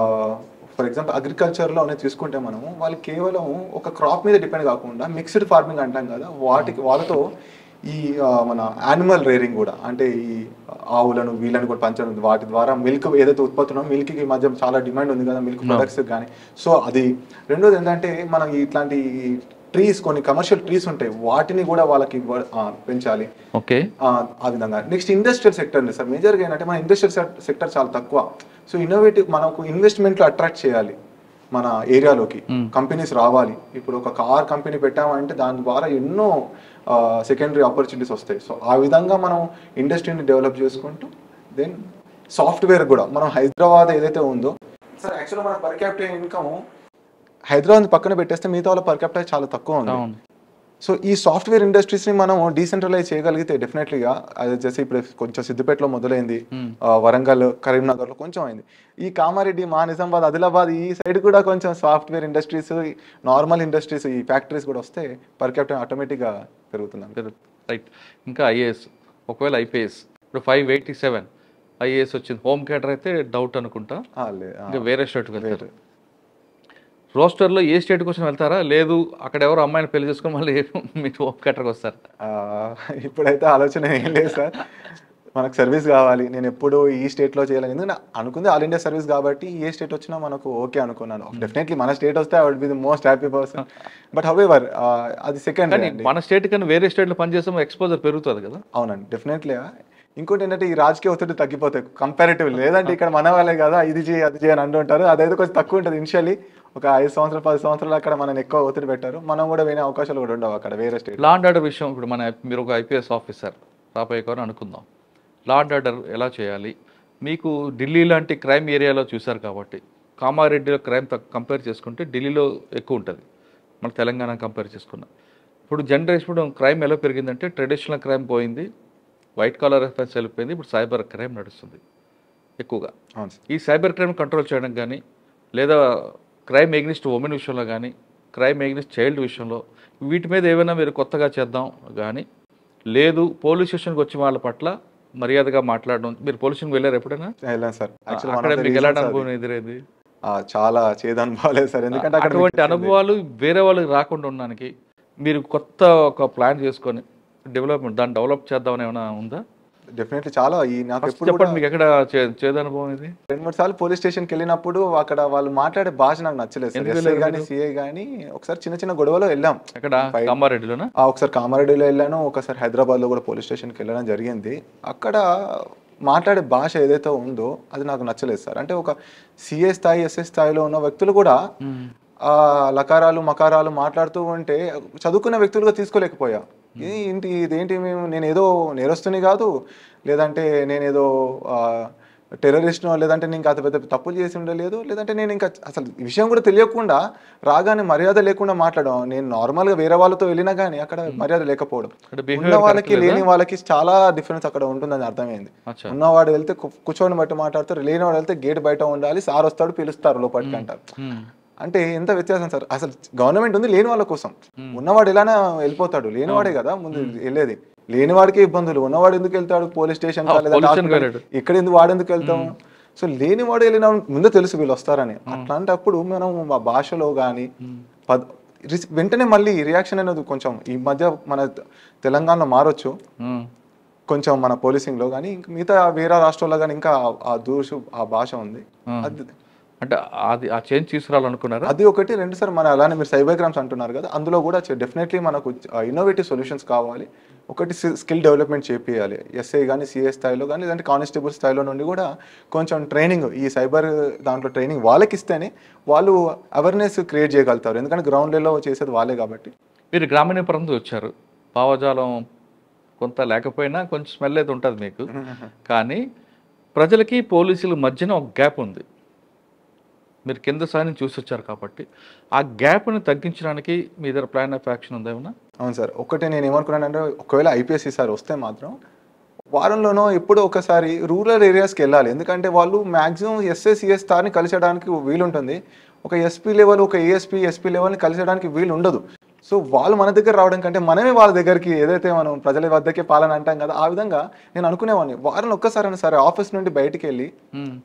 ఫర్ ఎగ్జాంపుల్ అగ్రికల్చర్లోనే తీసుకుంటే మనము వాళ్ళు కేవలం ఒక క్రాప్ మీద డిపెండ్ కాకుండా మిక్స్డ్ ఫార్మింగ్ అంటాం కదా, వాళ్ళతో ఈ మన యానిమల్ రేరింగ్ కూడా, అంటే ఈ ఆవులను వీళ్ళని కూడా పెంచడం, వాటి ద్వారా మిల్క్ ఏదైతే ఉత్పత్తులో మిల్క్కి ఈ మధ్య చాలా డిమాండ్ ఉంది కదా, మిల్క్ ప్రొడక్ట్స్ కానీ. సో అది. రెండోది ఏంటంటే మనం ఇట్లాంటి ట్రీస్, కొన్ని కమర్షియల్ ట్రీస్ ఉంటాయి, వాటిని కూడా వాళ్ళకి పెంచాలి. ఓకే, ఆ విధంగా. నెక్స్ట్ ఇండస్ట్రియల్ సెక్టర్ ఉంది సార్. మేజర్గా ఏంటంటే మన ఇండస్ట్రియల్ సెక్టర్ చాలా తక్కువ. సో ఇన్నోవేటివ్ మనకు ఇన్వెస్ట్మెంట్లు అట్రాక్ట్ చేయాలి మన ఏరియాలోకి, కంపెనీస్ రావాలి. ఇప్పుడు ఒక కార్ కంపెనీ పెట్టామంటే దాని ద్వారా ఎన్నో సెకండరీ ఆపర్చునిటీస్ వస్తాయి. సో ఆ విధంగా మనం ఇండస్ట్రీని డెవలప్ చేసుకుంటూ, దెన్ సాఫ్ట్వేర్ కూడా మనం హైదరాబాద్ ఏదైతే ఉందో సార్, యాక్చువల్గా మన పర్ క్యాపిటల్ ఇన్కమ్ హైదరాబాద్ పక్కన పెట్టేస్తే మిగతా వాళ్ళ పర్ క్యాపిటల్ చాలా తక్కువ ఉంది. సో ఈ సాఫ్ట్వేర్ ఇండస్ట్రీస్ని మనం డీసెంట్రలైజ్ చేయగలిగితే డెఫినెట్లీగా, అది వచ్చేసి ఇప్పుడు కొంచెం సిద్దిపేటలో మొదలైంది, వరంగల్, కరీంనగర్లో కొంచెం అయింది. ఈ కామారెడ్డి, మా నిజామాబాద్, ఆదిలాబాద్ ఈ సైడ్ కూడా కొంచెం సాఫ్ట్వేర్ ఇండస్ట్రీస్, నార్మల్ ఇండస్ట్రీస్, ఈ ఫ్యాక్టరీస్ కూడా వస్తే పర్ క్యాపిటల్ ఆటోమేటిక్గా పెరుగుతుంది. రైట్. ఇంకా ఐఏఎస్, ఒకవేళ ఐపీఎస్ ఇప్పుడు 587 ఐఏఎస్ వచ్చింది. హోమ్ కేటర్ అయితే డౌట్ అనుకుంటా, ఇంకా వేరే స్టేట్కి వెళ్తారు. రోస్టర్లో ఏ స్టేట్కి వచ్చిన వెళ్తారా, లేదు అక్కడ ఎవరు అమ్మాయిని పెళ్లి చేసుకుని మళ్ళీ మీకు హోమ్ కేటర్కి వస్తారు? ఇప్పుడైతే ఆలోచన ఏం లేదు సార్. మనకు సర్వీస్ కావాలి. నేను ఎప్పుడు ఈ స్టేట్లో చేయాలని, ఎందుకంటే అనుకుంది ఆల్ ఇండియా సర్వీస్ కాబట్టి ఏ స్టేట్ వచ్చినా మనకు ఓకే అనుకున్నాను. డెఫినెట్లీ మన స్టేట్ వస్తే I would be the most happy person. But however అది సెకండ్. మన స్టేట్ కన్నా వేరే స్టేట్లో పనిచేస్తాం, ఎక్స్పోజర్ పెరుగుతుంది కదా. అవునండి, డెఫినెట్లీ. ఇంకోటి ఏంటంటే ఈ రాజకీయ ఒత్తిడి తగ్గిపోతాయి కంపారిటివ్. లేదంటే ఇక్కడ మన వాళ్ళే కదా, ఇది చేయి అది చేయని అంటుంటారు. అదైతే కొంచెం తక్కువ ఉంటుంది ఇనిషియల్లీ. ఒక 5 సంవత్సరాలు 10 సంవత్సరాలు అక్కడ మనం ఎక్కువ ఒత్తిడి పెట్టారు, మనం కూడా వినే అవకాశాలు కూడా ఉండవు అక్కడ వేరే స్టేట్. లా అండ్ ఆర్డర్ విషయం, ఇప్పుడు మీరు ఒక ఐపీఎస్ ఆఫీసర్ రాబోయేవారు అనుకుందాం. లా అండ్ ఆర్డర్ ఎలా చేయాలి? మీకు ఢిల్లీ లాంటి క్రైమ్ ఏరియాలో చూశారు కాబట్టి, కామారెడ్డిలో క్రైమ్ కంపేర్ చేసుకుంటే ఢిల్లీలో ఎక్కువ ఉంటుంది మన తెలంగాణ కంపేర్ చేసుకున్నా. ఇప్పుడు జనరేషన్ క్రైమ్ ఎలా పెరిగిందంటే ట్రెడిషనల్ క్రైమ్ పోయింది, వైట్ కాలర్ అఫెన్స్ వెళ్ళిపోయింది, ఇప్పుడు సైబర్ క్రైమ్ నడుస్తుంది ఎక్కువగా. ఈ సైబర్ క్రైమ్ కంట్రోల్ చేయడం కానీ, లేదా క్రైమ్ ఎగ్నిస్ట్ ఉమెన్ విషయంలో కానీ, క్రైమ్ ఎగ్నిస్ట్ చైల్డ్ విషయంలో, వీటి మీద ఏమైనా మీరు కొత్తగా చేద్దాం కానీ, లేదు పోలీస్ స్టేషన్కి వచ్చిన వాళ్ళ పట్ల మర్యాదగా మాట్లాడడం. మీరు పోలీస్ స్టేషన్కి వెళ్ళారు ఎప్పుడైనా? వెళ్ళాను సార్. అక్కడ మీకు ఎలాంటి అనుభవం ఎదురైంది? చాలా చేదు అనుభవాలేదు సార్. ఎందుకంటే అటువంటి అనుభవాలు వేరే వాళ్ళకి రాకుండా ఉండడానికి మీరు కొత్త ఒక ప్లాన్ చేసుకొని దాన్ని డెవలప్ చేద్దామని ఏమైనా ఉందా? డెఫినెట్లీ చాలా నాకు ఫస్ట్ ఎప్పుడు కూడా చెప్పండి, మీకు ఎక్కడ చేదనుభవం ఇది? 2-3 సార్లు పోలీస్ స్టేషన్కి వెళ్ళినప్పుడు అక్కడ వాళ్ళు మాట్లాడే భాష నాకు నచ్చలేదు సార్. ఎందుకు ఎస్ఐ వెళ్ళారు కానీ మీరు? సిఐ కానీ ఒకసారి చిన్న చిన్న గొడవలో వెళ్ళాం. ఎక్కడ? కామారెడ్డిలోనా? ఒకసారి కామారెడ్డిలో వెళ్ళాను, ఒకసారి హైదరాబాద్లో కూడా పోలీస్ స్టేషన్కి వెళ్ళడం జరిగింది. అక్కడ మాట్లాడే భాష ఏదైతే ఉందో అది నాకు నచ్చలేదు సార్. అంటే ఒక సిఏ స్థాయి ఎస్ఐ స్థాయిలో ఉన్న వ్యక్తులు కూడా లకారాలు మకారాలు మాట్లాడుతూ ఉంటే చదువుకున్న వ్యక్తులుగా తీసుకోలేకపోయా. ఇదేంటి నేను ఏదో నేరస్తుని కాదు, లేదంటే నేనేదో టెర్రరిస్ట్నో, లేదంటే నేను ఇంకా పెద్ద తప్పులు చేసి ఉండలేదు, లేదంటే నేను ఇంకా అసలు విషయం కూడా తెలియకుండా రాగానే మర్యాద లేకుండా మాట్లాడడం. నేను నార్మల్గా వేరే వాళ్ళతో వెళ్ళినా కానీ అక్కడ మర్యాద లేకపోవడం, ఉన్న వాళ్ళకి లేని వాళ్ళకి చాలా డిఫరెన్స్ అక్కడ ఉంటుందని అర్థమైంది. ఉన్నవాడు వెళ్తే కూర్చొని బట్టి మాట్లాడతారు, లేనివాడు వెళ్తే గేట్ బయట ఉండాలి, సార్ వస్తాడు పిలుస్తారు లోపలికి అంటారు. అంటే ఎంత వ్యత్యాసం సార్. అసలు గవర్నమెంట్ ఉంది లేని వాళ్ళ కోసం, ఉన్నవాడు ఎలానా వెళ్ళిపోతాడు, లేనివాడే కదా ముందు వెళ్ళేది. లేనివాడికే ఇబ్బందులు, ఉన్నవాడు ఎందుకు వెళ్తాడు పోలీస్ స్టేషన్, ఇక్కడ ఎందుకు వాడు ఎందుకు వెళ్తాము? సో లేనివాడు వెళ్ళిన ముందు తెలుసు వీళ్ళు వస్తారని. అట్లాంటప్పుడు మనం మా భాషలో కానీ వెంటనే మళ్ళీ రియాక్షన్ అనేది కొంచెం ఈ మధ్య మన తెలంగాణలో మారొచ్చు కొంచెం మన పోలీసింగ్ లో, కానీ మిగతా వేరే రాష్ట్రాల్లో కానీ ఇంకా ఆ భాష ఉంది. అంటే అది ఆ చేంజ్ తీసుకురావాలనుకున్నారు. అది ఒకటి. 2 సార్ మన అలానే మీరు సైబర్ క్రైమ్స్ అంటున్నారు కదా, అందులో కూడా డెఫినెట్లీ మనకు ఇన్నోవేటివ్ సొల్యూషన్స్ కావాలి. ఒకటి స్కిల్ డెవలప్మెంట్ చేపియాలి, ఎస్ఐ కానీ సిఏ స్థాయిలో కానీ, లేదంటే కానిస్టేబుల్ స్థాయిలో నుండి కూడా కొంచెం ట్రైనింగ్ ఈ సైబర్ దాంట్లో ట్రైనింగ్ వాళ్ళకి ఇస్తేనే వాళ్ళు అవేర్నెస్ క్రియేట్ చేయగలుగుతారు. ఎందుకంటే గ్రౌండ్ లెవెల్లో చేసేది వాళ్ళే కాబట్టి. మీరు గ్రామీణ ప్రాంతం వచ్చారు, భావజాలం కొంత లేకపోయినా కొంచెం స్మెల్ అయితే ఉంటుంది మీకు, కానీ ప్రజలకి పోలీసుల మధ్యన ఒక గ్యాప్ ఉంది. మీరు కింద స్థాయిని చూసి వచ్చారు కాబట్టి ఆ గ్యాప్ని తగ్గించడానికి మీ దగ్గర ప్లాన్ ఆఫ్ యాక్షన్ ఉందా ఏమన్నా? అవును సార్. ఒకటే నేను ఏమనుకున్నానంటే, ఒకవేళ ఐపీఎస్ సార్ వస్తే మాత్రం వారంలోనో ఎప్పుడో ఒకసారి రూరల్ ఏరియాస్కి వెళ్ళాలి. ఎందుకంటే వాళ్ళు మ్యాక్సిమం ఎస్ఐ సిఎస్ స్థాయిని కలిసడానికి వీలుంటుంది, ఒక ఎస్పీ లెవెల్ ఒక ఎస్పీ లెవెల్ని కలిసడానికి వీలు ఉండదు. సో వాళ్ళు మన దగ్గర రావడం కంటే మనమే వాళ్ళ దగ్గరికి, ఏదైతే మనం ప్రజల వద్దకే పాలన అంటాం కదా, ఆ విధంగా నేను అనుకునేవాడిని. వారంలో ఒక్కసారైనా సరే ఆఫీస్ నుండి బయటికి వెళ్ళి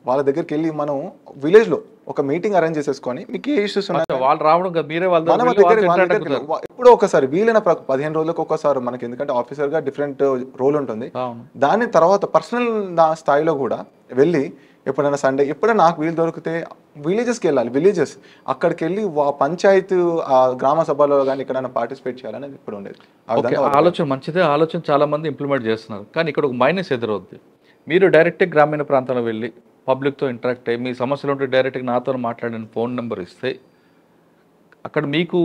వాళ్ళ దగ్గరికి వెళ్ళి మనం విలేజ్ లో ఒక మీటింగ్ అరేంజ్ చేసేసుకొని, మీకు ఏ ఇష్యూస్ ఉన్నాయి వాళ్ళు రావడం మీరే వాళ్ళ దగ్గర ఎప్పుడో ఒకసారి వీలైన 15 రోజులకు ఒకసారి మనకి, ఎందుకంటే ఆఫీసర్ గా డిఫరెంట్ రోల్ ఉంటుంది. దాని తర్వాత పర్సనల్ స్థాయిలో కూడా వెళ్ళి ఎప్పుడైనా సండే ఎప్పుడైనా నాకు వీలు దొరికితే విలేజెస్కి వెళ్ళాలి. విలేజెస్ అక్కడికి వెళ్ళి పంచాయతీ గ్రామ సభలో కానీ ఎక్కడైనా పార్టిసిపేట్ చేయాలనేది ఇప్పుడు ఉండేది. ఆలోచన మంచిదే, ఆలోచన చాలా మంది ఇంప్లిమెంట్ చేస్తున్నారు. కానీ ఇక్కడ ఒక మైనస్ ఎదురవుద్ది. మీరు డైరెక్ట్గా గ్రామీణ ప్రాంతంలో వెళ్ళి పబ్లిక్తో ఇంటరాక్ట్ అయ్యి మీ సమస్యలు ఉంటే డైరెక్ట్గా నాతో మాట్లాడిన ఫోన్ నెంబర్ ఇస్తే అక్కడ మీకు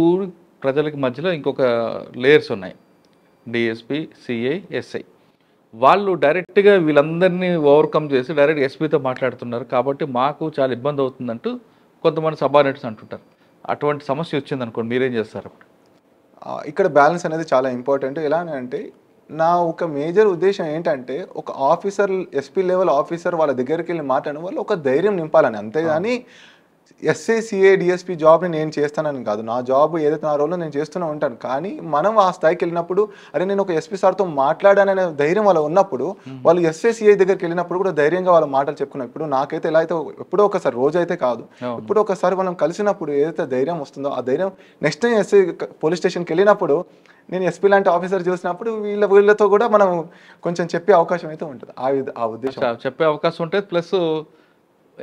ప్రజలకి మధ్యలో ఇంకొక లేయర్స్ ఉన్నాయి, డిఎస్పీ సిఐ ఎస్ఐ. వాళ్ళు డైరెక్ట్గా వీళ్ళందరినీ ఓవర్కమ్ చేసి డైరెక్ట్ ఎస్పీతో మాట్లాడుతున్నారు కాబట్టి మాకు చాలా ఇబ్బంది అవుతుందంటూ కొంతమంది సబార్డినేట్స్ అంటుంటారు. అటువంటి సమస్య వచ్చింది అనుకోండి, మీరేం చేస్తారు అప్పుడు? ఇక్కడ బ్యాలెన్స్ అనేది చాలా ఇంపార్టెంట్. ఎలా అంటే నా ఒక మేజర్ ఉద్దేశం ఏంటంటే, ఒక ఆఫీసర్ ఎస్పీ లెవెల్ ఆఫీసర్ వాళ్ళ దగ్గరికి వెళ్ళి మాట్లాడిన వాళ్ళు ఒక ధైర్యం నింపాలని, అంతేగాని ఎస్ఐ సిఏ డిఎస్పీ జాబ్ని నేను చేస్తానని కాదు. నా జాబ్ ఏదైతే నా రోల్లో నేను చేస్తూనే ఉంటాను. కానీ మనం ఆ స్థాయికి వెళ్ళినప్పుడు, అరే నేను ఒక ఎస్పీ సార్తో మాట్లాడాననే ధైర్యం వాళ్ళు ఉన్నప్పుడు, వాళ్ళు ఎస్ఐ సిఐ దగ్గరికి వెళ్ళినప్పుడు కూడా ధైర్యంగా వాళ్ళ మాటలు చెప్పుకున్నాం. ఇప్పుడు నాకైతే ఎలా అయితే ఎప్పుడో ఒకసారి, రోజు అయితే కాదు, ఎప్పుడో ఒకసారి మనం కలిసినప్పుడు ఏదైతే ధైర్యం వస్తుందో ఆ ధైర్యం నెక్స్ట్ టైం ఎస్ఐ పోలీస్ స్టేషన్కి వెళ్ళినప్పుడు, నేను ఎస్పీ లాంటి ఆఫీసర్ చూసినప్పుడు వీళ్ళతో కూడా మనం కొంచెం చెప్పే అవకాశం అయితే ఉంటుంది. ఆ ఉద్దేశం చెప్పే అవకాశం ఉంటుంది. ప్లస్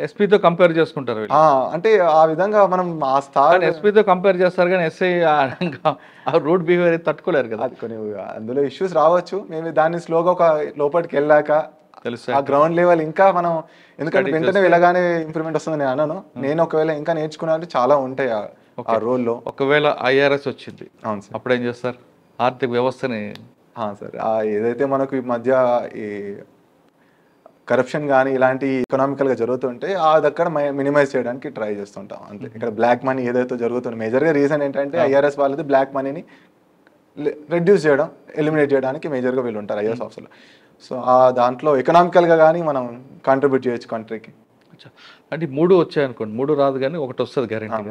ఎస్పీతో కంపేర్ చేసుకుంటారు అంటే ఆ విధంగా మనం ఆ స్థాయి ఎస్పీతో కంపేర్ చేస్తారు, కానీ ఎస్ఐ రూట్ బిహేవియర్ తట్టుకోలేరు కదా. అది కొన్ని అందులో ఇష్యూస్ రావచ్చు. మేము దాన్ని స్లోగా ఒక లోపలికి వెళ్ళాక తెలుసు ఆ గ్రౌండ్ లెవెల్ ఇంకా మనం, ఎందుకంటే వెంటనే వెళ్ళగానే ఇంప్రూవ్మెంట్ వస్తుంది నేను అన్నాను. నేను ఒకవేళ ఇంకా నేర్చుకున్నాను చాలా ఉంటాయి ఆ రోల్లో. ఒకవేళ ఐఆర్ఎస్ వచ్చింది, అవును సార్, అప్పుడు ఏం చేస్తారు? ఆర్థిక వ్యవస్థని సార్ ఏదైతే మనకు ఈ మధ్య ఈ కరప్షన్ కానీ ఇలాంటి ఎకనామికల్గా జరుగుతుంటే ఆ దగ్గర మినిమైజ్ చేయడానికి ట్రై చేస్తుంటాం అంతే. ఇక్కడ బ్లాక్ మనీ ఏదైతే జరుగుతుంది, మేజర్గా రీజన్ ఏంటంటే ఐఆర్ఎస్ వాళ్ళది బ్లాక్ మనీని రెడ్యూస్ చేయడం, ఎలిమినేట్ చేయడానికి మేజర్గా వీళ్ళు ఉంటారు ఐఆర్ఎస్ ఆఫీసర్లు. సో ఆ దాంట్లో ఎకనామికల్గా కానీ మనం కాంట్రిబ్యూట్ చేయొచ్చు కంట్రీకి. అంటే 3 వచ్చాయి అనుకోండి, 3 రాదు కానీ ఒకటి వస్తుంది గ్యారెంటీ.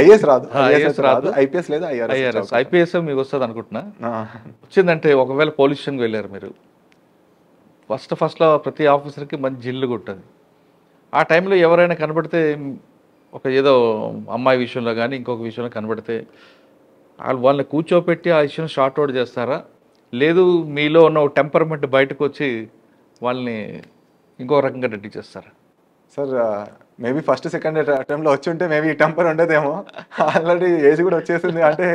ఐఏఎస్ రాదు, ఐపీఎస్ లేదా ఐఆర్ఎస్. ఐపీఎస్ మీకు వస్తుంది అనుకుంటున్నా. వచ్చిందంటే ఒకవేళ పోలీస్ స్టేషన్కి వెళ్ళారు మీరు, ఫస్ట్లో ప్రతి ఆఫీసర్కి మంచి జిల్లు కొట్టదు. ఆ టైంలో ఎవరైనా కనబడితే, ఒక ఏదో అమ్మాయి విషయంలో కానీ ఇంకొక విషయంలో కనబడితే వాళ్ళని కూర్చోపెట్టి ఆ విషయం షార్ట్ అవుట్ చేస్తారా, లేదు మీలో ఉన్న టెంపర్మెంట్ బయటకు వచ్చి వాళ్ళని ఇంకో రకంగా రెడీ చేస్తారు? సార్ మేబీ ఫస్ట్ సెకండ్ అటెంప్ట్లో వచ్చి ఉంటే మేబీ ఈ టెంపర్ ఉండదేమో. ఆల్రెడీ ఏజ్ కూడా వచ్చేసింది, అంటే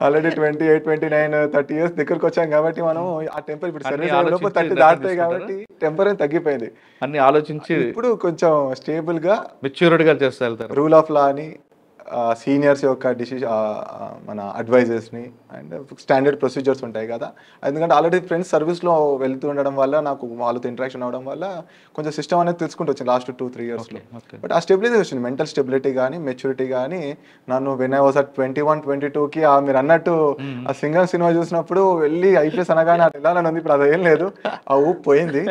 ఆల్రెడీ 28, 29, 30 ఇయర్స్ దగ్గరకు వచ్చాం కాబట్టి మనం ఆ టెంపర్ ఇప్పుడు సర్వీస్ లోపు 30 దాటుతాయి కాబట్టి టెంపర్ అనేది తగ్గిపోయింది. అన్ని ఆలోచించి ఇప్పుడు కొంచెం స్టేబుల్గా మెచ్యూర్డ్గా చేస్తూ వెళ్తారు. రూల్ ఆఫ్ లా అని, సీనియర్స్ యొక్క మన అడ్వైజర్స్ని అండ్ స్టాండర్డ్ ప్రొసీజర్స్ ఉంటాయి కదా. ఎందుకంటే ఆల్రెడీ ఫ్రెండ్స్ సర్వీస్లో వెళ్తూ ఉండడం వల్ల నాకు వాళ్ళతో ఇంటరాక్షన్ అవ్వడం వల్ల కొంచెం సిస్టమ్ అనేది తెలుసుకుంటూ వచ్చింది లాస్ట్ 2-3 ఇయర్స్లో. బట్ ఆ స్టెబిలిటీ వచ్చింది, మెంటల్ స్టెబిలిటీ కానీ మెచ్యూరిటీ కానీ. నన్ను వెన్ ఐ వాస్ అట్ 21, 22కి మీరు అన్నట్టు ఆ సింగం సినిమా చూసినప్పుడు వెళ్ళి ఐపీఎస్ అనగానే అది ఎలా ఉంది, ఇప్పుడు అదేం లేదు, ఆ ఊపు పోయింది.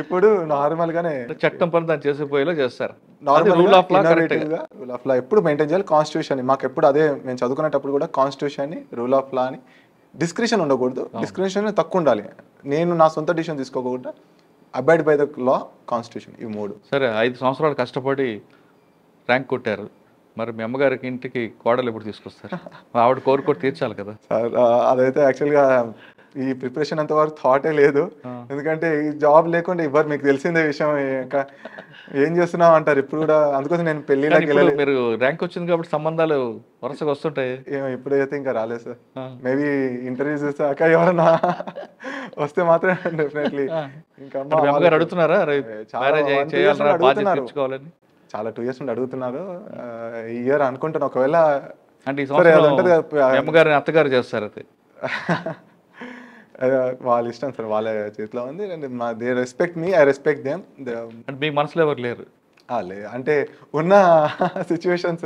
ఇప్పుడు నార్మల్గానే చట్టం పని దాన్ని చేసిపోయేలా చేస్తారు. రూల్ ఆఫ్ లా ఎప్పుడు మెయింటైన్ చేయాలి. కాన్స్టిట్యూషన్ మాకు ఎప్పుడు అదే, మేము చదువుకునేటప్పుడు కూడా కాన్స్టిట్యూషన్, రూల్ ఆఫ్ లా అని, డిస్క్రిషన్ ఉండకూడదు, డిస్క్రిషన్ తక్కువ ఉండాలి. నేను నా సొంత డిసిషన్ తీసుకోకుండా abide by the law, constitution, ఈ 3. సరే, 5 సంవత్సరాలు కష్టపడి ర్యాంక్ కొట్టారు, మరి మీ అమ్మగారికి ఇంటికి కోడలు ఎప్పుడు తీసుకొస్తారు? ఆవిడ కోరిక తీర్చాలి కదా సార్. అదైతే యాక్చువల్గా ఈ ప్రిపరేషన్ అంతవరకు థాటే లేదు, ఎందుకంటే ఈ జాబ్ లేకుండా ఇవ్వరు, మీకు తెలిసిందే విషయం. ఏం చేస్తున్నావు అంటారు ఇప్పుడు కూడా. అందుకోసం నేను పెళ్లిలోకి వెళ్ళలేదు. మీరు ర్యాంక్ వచ్చింది కాబట్టి సంబంధాలు వరుసగా వస్తుంటాయి. ఇప్పుడైతే ఇంకా రాలేదు సార్. మేబీ ఇంటర్వ్యూస్ చూసాక ఎవరన్నా వస్తే మాత్రం డెఫినెట్లీ. ఇంకా అమ్మగారు అడుగుతున్నారా చాలా 2 years నుండి అడుగుతున్నారు. ఈ ఇయర్ అనుకుంటాను, ఒకవేళ అంటే అమ్మగారిని అత్తగారు చేస్తారు అది వాళ్ళ ఇష్టం సార్, వాళ్ళ చేతిలో ఉంది. They respect me, I respect them. అంటే మీ మనసులో ఎవరు లేరు? అంటే ఉన్న సిచ్యువేషన్స్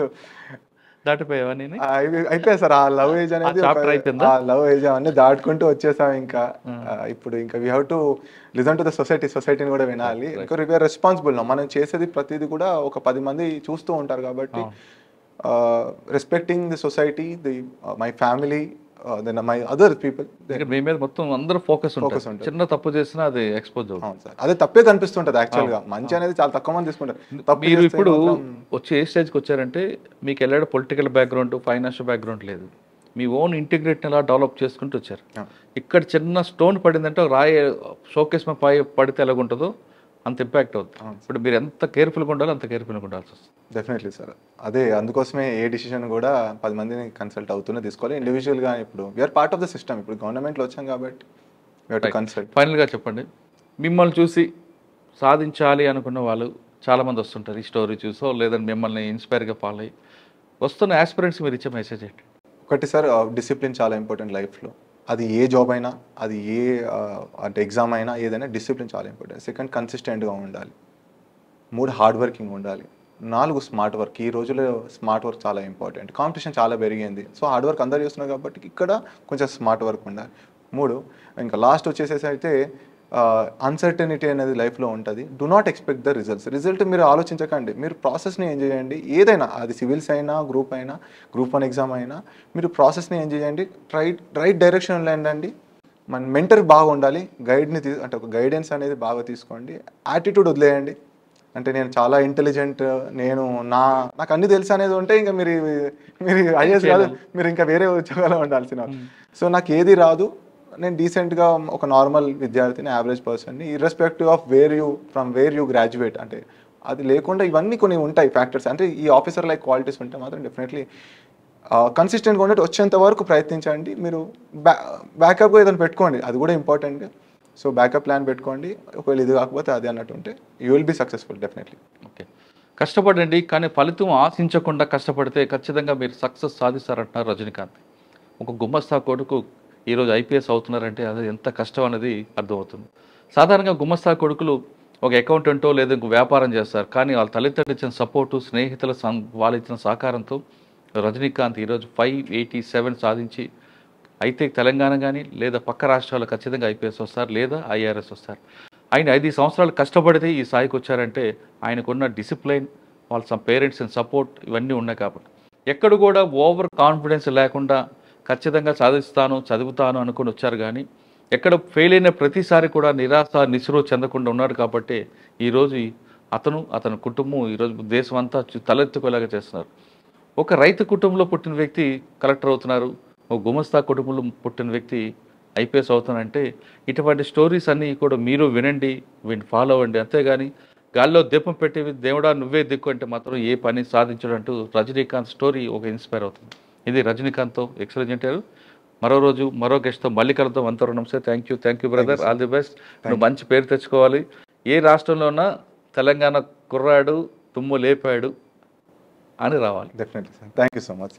దాటిపోయావా? అయిపోయాయి సార్. ఆ లవ్ ఏజ్ అనేది, ఆ లవ్ ఏజ్ అవన్నీ దాటుకుంటూ వచ్చేసాం. ఇంకా ఇప్పుడు ఇంకా we have to listen to the సొసైటీని కూడా వినాలి. ఇంకా వీఆర్ రెస్పాన్సిబుల్. మనం చేసేది ప్రతిదీ కూడా ఒక 10 మంది చూస్తూ ఉంటారు కాబట్టి respecting the society, the my family, then my other people. మీ మీద మొత్తం అందరూ ఫోకస్ ఉంటుంది. చిన్న తప్పు చేసినా అది ఎక్స్పోజ్ అవుతుంది సార్. అదే తప్పే కనిపిస్తుంటది యాక్చువల్ గా. మంచి అనేది చాలా తక్కువ మంది తీసుకుంటారు. మీరు ఇప్పుడు వచ్చే ఏ స్టేజ్కి వచ్చారంటే మీకు వెళ్ళాడు పొలిటికల్ బ్యాక్గ్రౌండ్, ఫైనాన్షియల్ బ్యాక్గ్రౌండ్ లేదు, మీ ఓన్ ఇంటిగ్రిటీని అలా డెవలప్ చేసుకుంటూ వచ్చారు. ఇక్కడ చిన్న స్టోన్ పడిందంటే రాయి షోకేస్ మీద పడితే ఎలాగుంటుందో అంత ఇంపాక్ట్ అవుతుంది. ఇప్పుడు మీరు ఎంత కేర్ఫుల్గా ఉండాలో అంత కేర్ఫుల్గా ఉండాల్సి వస్తుంది. Definitely sir. అదే అందుకోసమే ఏ డిసిషన్ కూడా 10 మందిని కన్సల్ట్ అవుతూనే తీసుకోవాలి. ఇండివిజువల్గా ఇప్పుడు we are part of the system. ఇప్పుడు గవర్నమెంట్లో వచ్చాం కాబట్టి వీఆర్ టు కన్సల్ట్. ఫైనల్గా చెప్పండి, మిమ్మల్ని చూసి సాధించాలి అనుకున్న వాళ్ళు చాలామంది వస్తుంటారు. ఈ స్టోరీ చూసో లేదంటే మిమ్మల్ని ఇన్స్పైర్గా ఫాలో అయ్యి వస్తున్న ఆస్పిరెంట్స్ మీరు ఇచ్చే మెసేజ్ ఏంటి? ఒకటి సార్, డిసిప్లిన్ చాలా ఇంపార్టెంట్ లైఫ్లో. అది ఏ జాబ్ అయినా, అది ఏ అంటే ఎగ్జామ్ అయినా, ఏదైనా డిసిప్లిన్ చాలా ఇంపార్టెంట్. సెకండ్, కన్సిస్టెంట్గా ఉండాలి. 3, హార్డ్ వర్కింగ్ ఉండాలి. 4, స్మార్ట్ వర్క్. ఈ రోజుల్లో స్మార్ట్ వర్క్ చాలా ఇంపార్టెంట్. కాంపిటీషన్ చాలా పెరిగింది. సో హార్డ్ వర్క్ అందరు చేస్తున్నారు కాబట్టి ఇక్కడ కొంచెం స్మార్ట్ వర్క్ ఉండాలి. 3, ఇంకా లాస్ట్ వచ్చేసేసి అయితే అన్సర్టనిటీ అనేది లైఫ్లో ఉంటుంది. Do not expect the result మీరు ఆలోచించకండి. మీరు ప్రాసెస్ని ఎంజాయ్ చేయండి. ఏదైనా, అది సివిల్స్ అయినా, గ్రూప్ 1 ఎగ్జామ్ అయినా, మీరు ప్రాసెస్ని ఎంజాయ్ చేయండి. రైట్ డైరెక్షన్లో వెళ్ళండి. మన మెంటర్ బాగా ఉండాలి. అంటే ఒక గైడెన్స్ అనేది బాగా తీసుకోండి. యాటిట్యూడ్ వదిలేయండి. అంటే నేను చాలా ఇంటెలిజెంట్, నాకు అన్ని తెలుసు అనేది ఉంటే ఇంకా మీరు ఐఏఎస్ కాదు, మీరు ఇంకా వేరే ఉద్యోగాలు ఉండాల్సిన. సో నాకు ఏది రాదు, నేను డీసెంట్గా ఒక నార్మల్ విద్యార్థిని, యావరేజ్ పర్సన్ని, irrespective of from where you graduate. అంటే అది లేకుండా ఇవన్నీ కొన్ని ఉంటాయి ఫ్యాక్టర్స్. అంటే ఈ ఆఫీసర్ లైక్ క్వాలిటీస్ ఉంటే మాత్రం డెఫినెట్లీ కన్సిస్టెంట్గా ఉండేది వచ్చేంత వరకు ప్రయత్నించండి. మీరు బ్యాకప్గా ఏదైనా పెట్టుకోండి, అది కూడా ఇంపార్టెంట్. సో బ్యాకప్ ప్లాన్ పెట్టుకోండి. ఒకవేళ ఇది కాకపోతే అది అన్నట్టు ఉంటే you will be successful definitely. Okay, కష్టపడండి, కానీ ఫలితం ఆశించకుండా కష్టపడితే ఖచ్చితంగా మీరు సక్సెస్ సాధిస్తారంటున్నారు రజనీకాంత్. ఒక గుమస్తా కొడుకు ఈరోజు ఐపీఎస్ అవుతున్నారంటే అది ఎంత కష్టం అనేది అర్థమవుతుంది. సాధారణంగా గుమస్తా కొడుకులు ఒక అకౌంటెంటో లేదా ఇంకో వ్యాపారం చేస్తారు, కానీ వాళ్ళ తల్లిదండ్రులు ఇచ్చిన సపోర్టు, స్నేహితుల వాళ్ళు ఇచ్చిన సహకారంతో రజనీకాంత్ ఈరోజు 587 సాధించి అయితే తెలంగాణ కానీ లేదా పక్క రాష్ట్రాల్లో ఖచ్చితంగా ఐపీఎస్ వస్తారు లేదా ఐఆర్ఎస్ వస్తారు. ఆయన 5 సంవత్సరాలు కష్టపడితే ఈ స్థాయికి వచ్చారంటే ఆయనకున్న డిసిప్లైన్, వాళ్ళ పేరెంట్స్ సపోర్ట్ ఇవన్నీ ఉన్నాయి కాబట్టి. ఎక్కడ కూడా ఓవర్ కాన్ఫిడెన్స్ లేకుండా ఖచ్చితంగా సాధిస్తాను, చదువుతాను అనుకుని వచ్చారు. కానీ ఎక్కడ ఫెయిల్ అయిన ప్రతిసారి కూడా నిరాశ నిస్పృహ చెందకుండా ఉన్నారు కాబట్టి ఈరోజు అతని కుటుంబం ఈరోజు దేశం అంతా తలెత్తుకోలేగా చేస్తున్నారు. ఒక రైతు కుటుంబంలో పుట్టిన వ్యక్తి కలెక్టర్ అవుతున్నారు, ఒక గుమస్తా కుటుంబంలో పుట్టిన వ్యక్తి ఐపీఎస్ అవుతానంటే ఇటువంటి స్టోరీస్ అన్నీ కూడా మీరు వినండి, ఫాలో అవ్వండి. అంతేగాని గాల్లో దీపం పెట్టి దేవుడా నువ్వే దిక్కు అంటే మాత్రం ఏ పని సాధించడంటూ రజనీకాంత్ స్టోరీ ఒక ఇన్స్పైర్ అవుతుంది. ఇది రజనీకాంత్తో ఎక్సలెంట్ గారు. మరో రోజు మరో గెస్ట్తో మళ్ళీ కలుద్దాం. అంతవరకు నమస్తే. Thank you brother. All the best. నువ్వు మంచి పేరు తెచ్చుకోవాలి. ఏ రాష్ట్రంలో ఉన్నా తెలంగాణ కుర్రాడు తుమ్ము లేపాడు అని రావాలి. Definitely sir. Thank you so much.